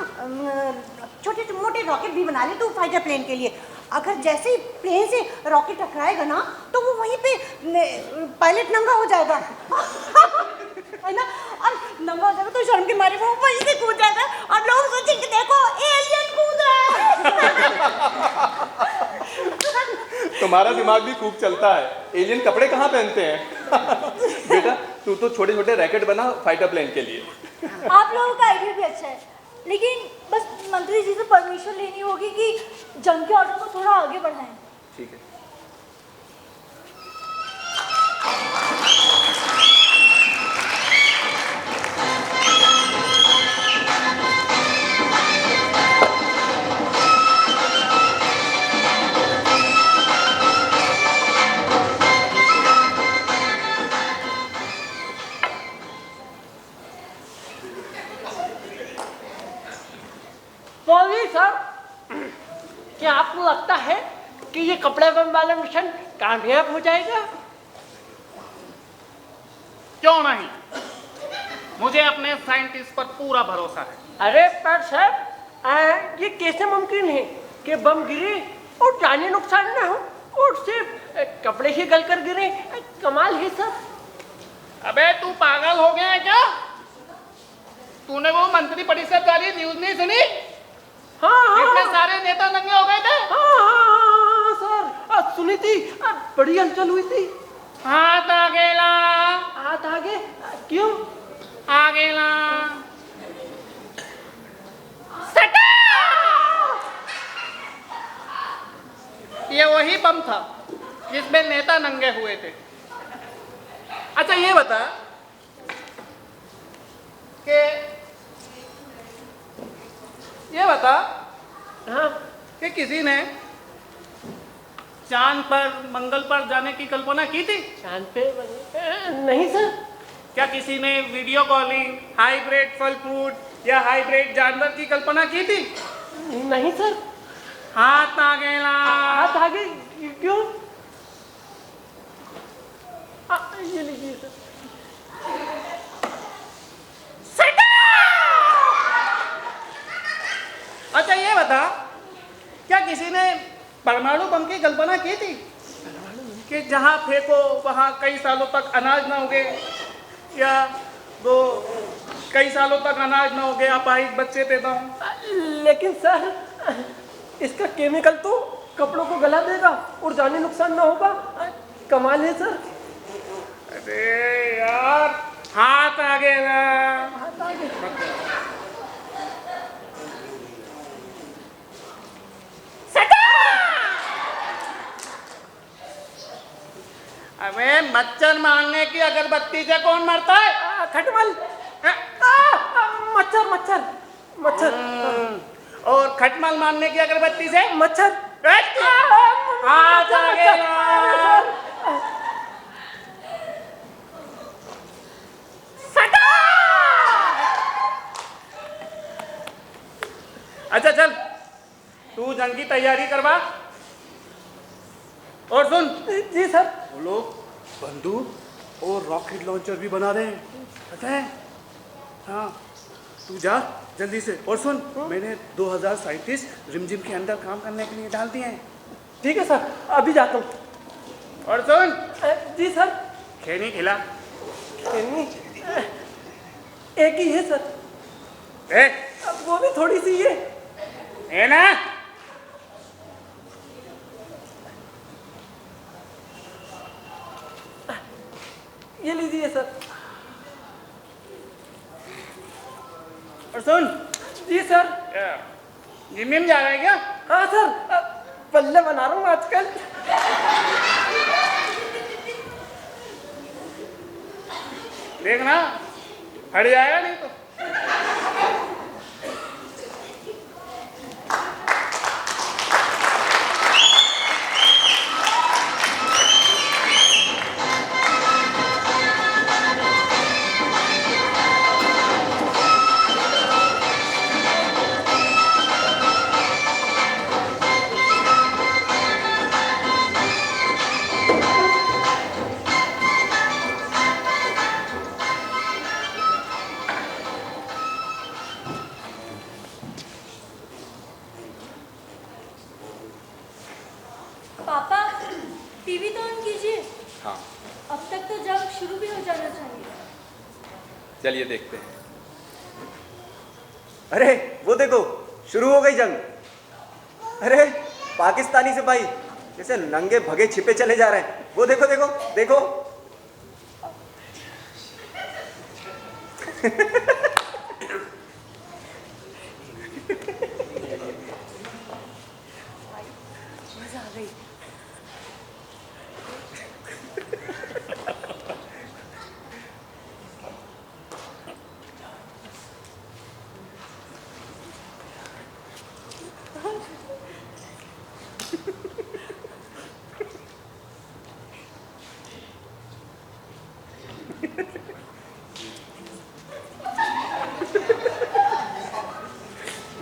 छोटे मोटे रॉकेट भी बना ले तू फाइटर प्लेन के लिए। अगर जैसे ही प्लेन से रॉकेट टकराएगा ना तो वो वहीं पे पायलट नंगा हो जाएगा है ना। अब नंगा हो जाएगा तो शर्म के मारे वो वहीं से कूद जाएगा और लोग सोचेंगे देखो एलियन कूद रहा है। तुम्हारा दिमाग भी खूब चलता है, एलियन कपड़े कहाँ पहनते हैं बेटा तू तो छोटे छोटे रैकेट बना फाइटर प्लेन के लिए। आप लोगों का आइडिया भी अच्छा है, लेकिन बस मंत्री जी से परमिशन लेनी होगी कि जंग के ऑर्डर को थोड़ा आगे बढ़ाएं। ठीक है। मौलवी साहब, क्या आपको लगता है कि ये कपड़े बम वाला मिशन कामयाब हो जाएगा? क्यों नहीं, मुझे अपने साइंटिस्ट पर पूरा भरोसा है। अरे पर साहब, ये कैसे मुमकिन है कि बम गिरे और जानी नुकसान ना हो और सिर्फ कपड़े ही गलकर गिरे? कमाल है सर। अबे तू पागल हो गया है क्या? तूने वो मंत्री परिषद वाली न्यूज नहीं सुनी? हाँ, इसमें सारे नेता नंगे हो गए थे। हाँ सर, सुनी थी, बड़ी हलचल हुई थी। हाथ आगेला, हाथ आगे क्यों? आगेला ये वही बम था जिसमें नेता नंगे हुए थे। अच्छा ये बता हाँ, कि किसी ने चांद पर मंगल पर जाने की कल्पना की थी? चांद पे नहीं सर। क्या किसी ने वीडियो कॉलिंग, हाइब्रिड फल फ्रूट या हाइब्रिड जानवर की कल्पना की थी? नहीं सर। हाथ आगेला, हाथ आगे क्यों? ये लीजिए सर। अच्छा ये बता, क्या किसी ने परमाणु बम की कल्पना की थी कि जहां फेंको वहां कई सालों तक अनाज ना उगे, या वो कई सालों तक अनाज ना उगे, अपाहिज बच्चे पैदा हों? लेकिन सर, इसका केमिकल तो कपड़ों को गला देगा और जानी नुकसान ना होगा। कमाल है सर। अरे यार, हाथ आगे ना। हाथ आगे। अबे मच्छर मारने की अगरबत्ती से कौन मरता है? खटमल। मच्छर मच्छर मच्छर। और खटमल मारने की अगरबत्ती से मच्छर। हाथ आगे ना। अच्छा चल, तू जंग की तैयारी करवा। और सुन। जी सर। वो लोग बंदूक और रॉकेट लॉन्चर भी बना रहे हैं, पता है? हाँ, तू जा जल्दी से। और सुन, मैंने 2000 साइंटिस्ट रिमझिम के अंदर काम करने के लिए डाल दिए हैं। ठीक है सर, अभी जाता हूँ। और सुन। जी सर। खैनी खिला। एक ही है सर। अब वो भी थोड़ी सी है ना। ये लीजिए सर। और सुन। जी सर। जिम में जा रहा है क्या? हाँ सर, पल्ले बना रहा हूँ आजकल। देखना हट जाएगा नहीं तो। पापा टीवी तो ऑन कीजिए। हाँ अब तक तो जंग शुरू भी हो जाना चाहिए। चलिए देखते हैं। अरे वो देखो, शुरू हो गई जंग। अरे पाकिस्तानी सिपाही जैसे नंगे भगे छिपे चले जा रहे हैं। वो देखो देखो देखो। मजा आ गई।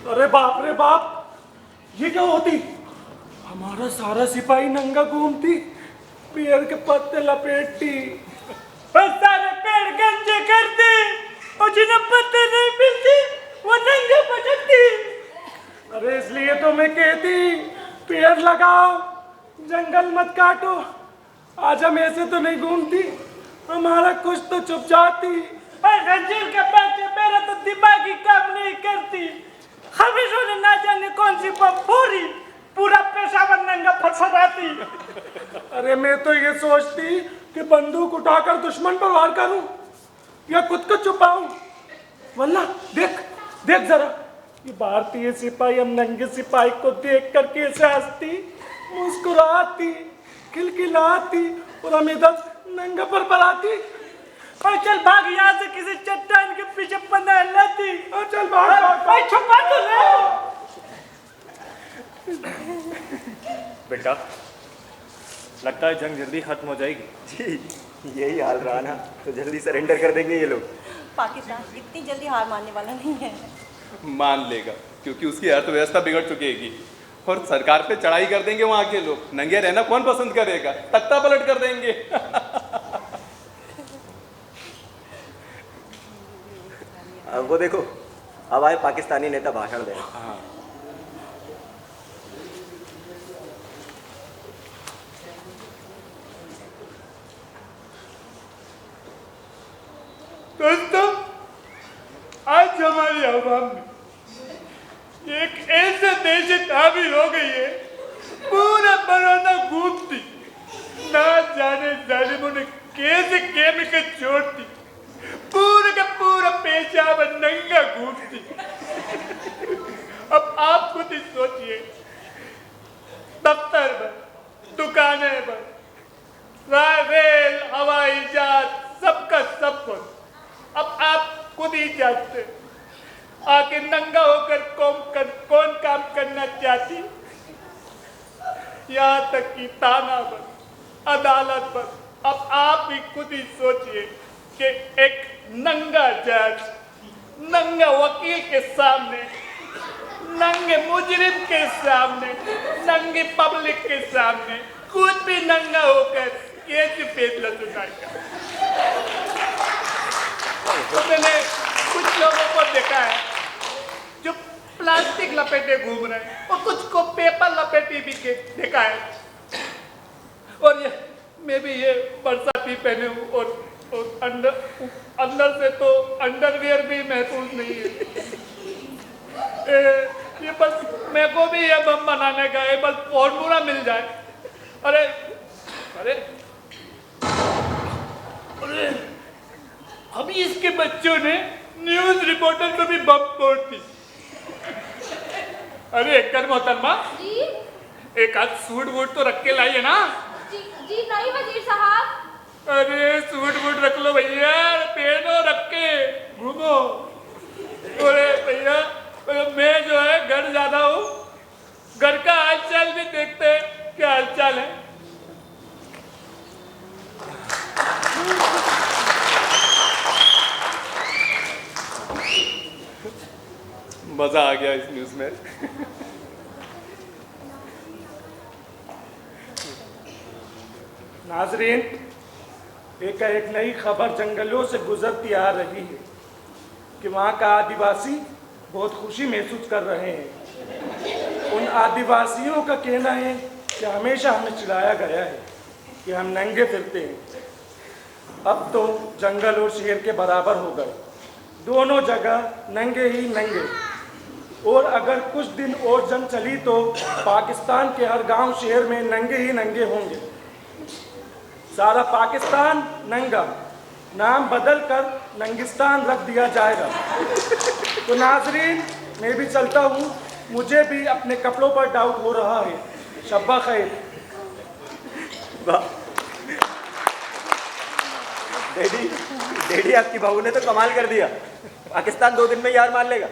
अरे बाप रे बाप, ये क्या होती? हमारा सारा सिपाही नंगा घूमती, पेड़ के पत्ते लपेटती, सारे पेड़ गंजे करती और जिन्हें पत्ते नहीं मिलती वो नंगे भटकती। अरे इसलिए तो मैं कहती पेड़ लगाओ, जंगल मत काटो। आज हम ऐसे तो नहीं घूमती, हमारा कुछ तो छुप जाती। गंजीर के बच्चे मेरा तो दिमागी काम नहीं करती। हमेशा ने ना जाने कौन सी बम्फोरी पूरा पेशावर नंगा फरफराती। अरे मैं तो ये सोचती कि बंदूक उठाकर दुश्मन पर वार करूं या खुद को छुपाऊं। वल्ला देख देख जरा, ये भारतीय सिपाही हम नंगे सिपाही को देख कर कैसे हंसती, मुस्कुराती, खिलखिलाती और हम इधर नंगा पर पराती। और चल भाग यहाँ से, किसी चट्टान के पीछे पनाह लेती। और चल भाग भाग भाग। छुपा तो बेटा लगता है जंग जल्दी खत्म हो जाएगी। जी यही हाल रहा ना तो जल्दी सरेंडर कर देंगे ये लोग। पाकिस्तान इतनी जल्दी हार मानने वाला नहीं है। मान लेगा क्योंकि उसकी अर्थव्यवस्था बिगड़ चुकेगी और सरकार पे चढ़ाई कर देंगे वहां के लोग। नंगे रहना कौन पसंद करेगा? तख्ता पलट कर देंगे। वो देखो, अब आए पाकिस्तानी नेता भाषण दे। हाँ। दोस्तों, आज हमारी आवाम में एक ऐसे दहशत हावी हो गई है, पूरा बराना घूमती, ना जाने जालिमों ने कैसे केमिकल छोड़ दी, पूरा का पूरा पेशाब नंगा घूमती। अब आप खुद ही सोचिए, दफ्तर बंद, दुकानें बंद, रेल, हवाई जहाज, सबका सब कुछ। अब आप खुद ही जानते, आखिर नंगा होकर कौन काम करना चाहती? यहाँ तक कि थाना बंद, अदालत बंद। अब आप भी खुद ही सोचिए कि एक नंगा जज, नंगा वकील के सामने, नंगे मुजरिम के सामने, नंगे पब्लिक के सामने खुद भी नंगा होकर कैसे फैसला सुनाएगा? तो मैंने कुछ लोगों को देखा है जो प्लास्टिक लपेटे घूम रहे हैं और कुछ को पेपर लपेटे भी देखा है। और मैं भी ये बरसाती पहने हूँ और अंदर से तो अंडरवियर भी महसूस नहीं है। ये बस मेरे को भी ये बम बनाने का है, बस फॉर्मूला मिल जाए। अरे अरे अरे अभी इसके बच्चों ने न्यूज रिपोर्टर को भी बम फोड़ दी। अरे कर मोहतरमा जी एक आध सूट वूट तो रख के लाइए ना। जी जी नहीं वजीर साहब। अरे सूट वूट रख लो भैया, पहनो रख के घूमो। अरे भैया मैं जो है घर ज्यादा हूँ, घर का हालचाल भी देखते हैं क्या हालचाल है। मजा आ गया इस न्यूज में। नाजरीन, एक नई खबर जंगलों से गुजरती आ रही है कि वहाँ का आदिवासी बहुत खुशी महसूस कर रहे हैं। उन आदिवासियों का कहना है कि हमेशा हमें चिढ़ाया गया है कि हम नंगे फिरते हैं, अब तो जंगल और शहर के बराबर हो गए, दोनों जगह नंगे ही नंगे। और अगर कुछ दिन और जंग चली तो पाकिस्तान के हर गांव शहर में नंगे ही नंगे होंगे। सारा पाकिस्तान नंगा, नाम बदल कर नंगिस्तान रख दिया जाएगा। तो नाजरीन, मैं भी चलता हूँ, मुझे भी अपने कपड़ों पर डाउट हो रहा है। शब्बा खैर। डैडी आपकी बहू ने तो कमाल कर दिया, पाकिस्तान 2 दिन में ही हार मान लेगा।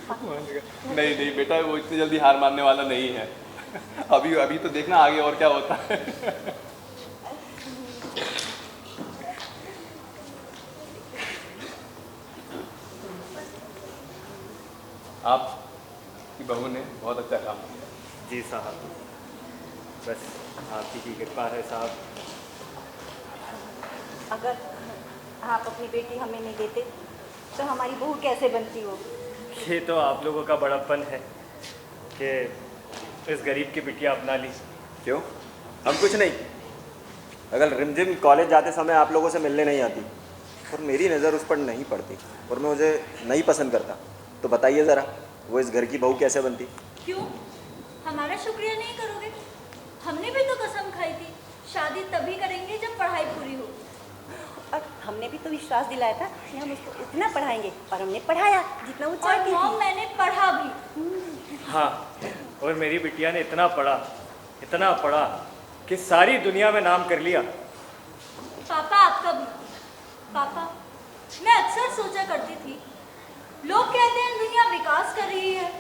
नहीं नहीं बेटा, वो इतनी जल्दी हार मानने वाला नहीं है। अभी तो देखना आगे और क्या होता है। आपकी बहू ने बहुत अच्छा काम किया। जी साहब, बस आपकी की कृपा है साहब। अगर आप अपनी बेटी हमें नहीं देते तो हमारी बहू कैसे बनती हो? ये तो आप लोगों का बड़प्पन है कि इस गरीब की बिटिया अपना ली। क्यों? हम कुछ नहीं। अगर रिमझिम कॉलेज जाते समय आप लोगों से मिलने नहीं आती और मेरी नज़र उस पर नहीं पड़ती और मैं मुझे नहीं पसंद करता, तो बताइए ज़रा वो इस घर की बहू कैसे बनती? क्यों हमारा शुक्रिया नहीं करोगे? हमने भी तो कसम खाई थी शादी तभी करेंगे जब पढ़ाई पूरी हो। और हमने भी तो विश्वास दिलाया था कि हम उसको उतना पढ़ाएंगे, और हमने पढ़ाया जितना वो चाहती थी। और मैंने पढ़ा भी। हाँ, और मेरी बिटिया ने इतना पढ़ा कि सारी दुनिया में नाम कर लिया। पापा आपका भी। पापा, मैं अक्सर सोचा करती थी, लोग कहते हैं दुनिया विकास कर रही है,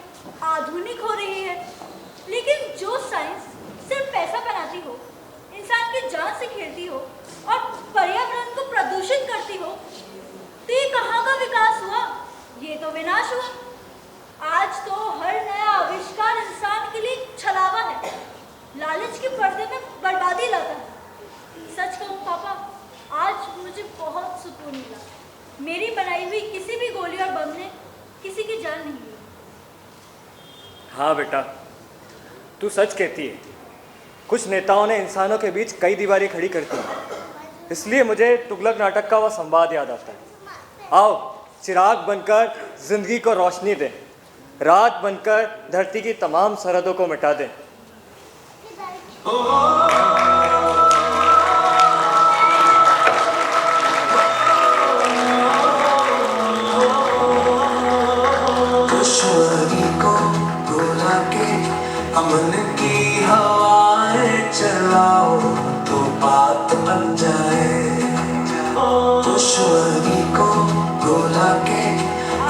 आधुनिक हो रही है, लेकिन जो साइंस सिर्फ पैसा बनाती हो, इंसान की जान से खेलती हो और पर्यावरण को प्रदूषित करती हो, तो ये कहाँ का विकास हुआ? ये तो विनाश हुआ। आज तो हर नया आविष्कार इंसान के लिए छलावा है, लालच के पर्दे में बर्बादी लाता है। सच कहूँ पापा, आज मुझे बहुत सुकून मिला। मेरी बनाई हुई किसी भी गोली और बम ने किसी की जान नहीं ली। हाँ बेटा, तू सच कहती है। कुछ नेताओं ने इंसानों के बीच कई दीवारें खड़ी करती हैं, इसलिए मुझे तुगलक नाटक का वह संवाद याद आता है। आओ चिराग बनकर जिंदगी को रोशनी दें, रात बनकर धरती की तमाम सरहदों को मिटा दें। दुश्मनी को भुला के अमन की हवाएं चलाओ तो बात बन जाए। दुश्मनी को भुला के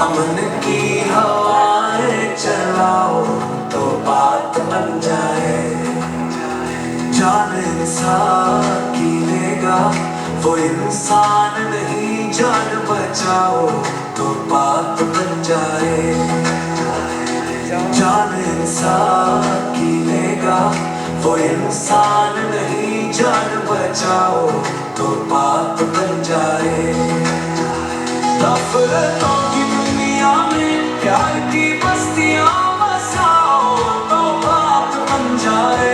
अमन की हवाएं चलाओ तो बात बन जाए। जान इंसान की लेगा वो इंसान नहीं, जान बचाओ तो बात बन जाए। जान इंसान की लेगा वो इंसान नहीं, जान बचाओ तो बात बन जाए। नफरतों की दुनिया में प्यार की बस्तियां बसाओ तो बात बन जाए।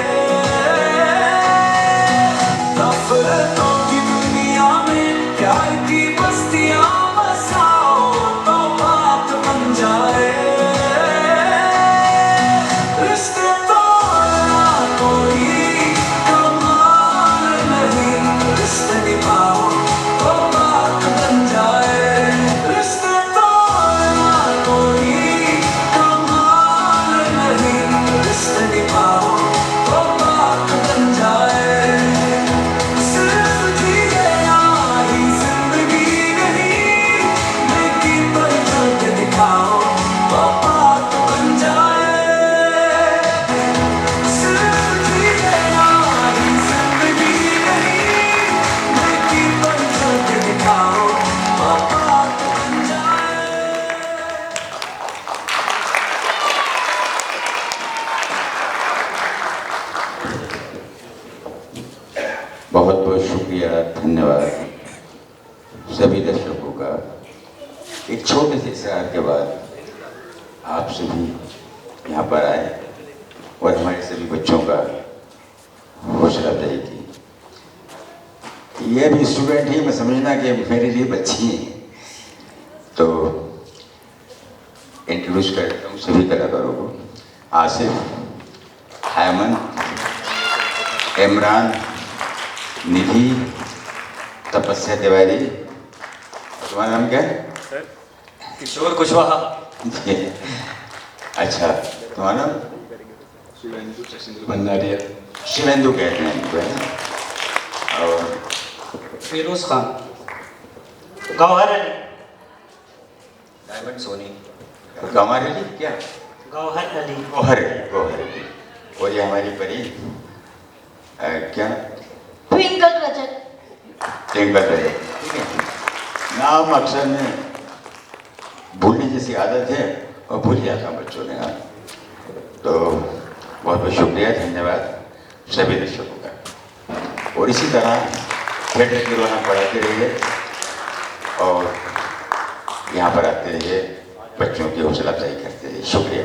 चाहूँगा, एक छोटे से इशरार के बाद आप सभी यहाँ पर आए और हमारे सभी बच्चों का हौसला अफजाई की। ये भी स्टूडेंट ही मैं समझना कि मेरे लिए बच्ची हैं, तो इंट्रोड्यूस करता हूँ सभी कलाकारों को। आसिफ, हैमन, इमरान, निधि, तपस्या तिवारी। तुम्हारा नाम क्या है? सर किशोर कुशवाहा। अच्छा, तुम्हारा नाम? शिवेंदु भंडारिया। शिवेंदु कहते हैं इनको, है ना? और फिरोज खान, गौहर अली, डायमंड सोनी, गौहर अली क्या? गौहर अली, गौहर अली, गौहर अली। और ये हमारी परी क्या? ट्विंकल रजत। ट्विंकल रजत, ठीक है। नाम अक्सर में भूलने जैसी आदत है और भूल जाता हूँ बच्चों ने नाम। तो बहुत बहुत शुक्रिया, धन्यवाद सभी दर्शकों का। और इसी तरह थिएटर की रोना पढ़ाते रहिए और यहाँ पर आते रहिए, बच्चों की हौसला अफजाई करते रहिए। शुक्रिया।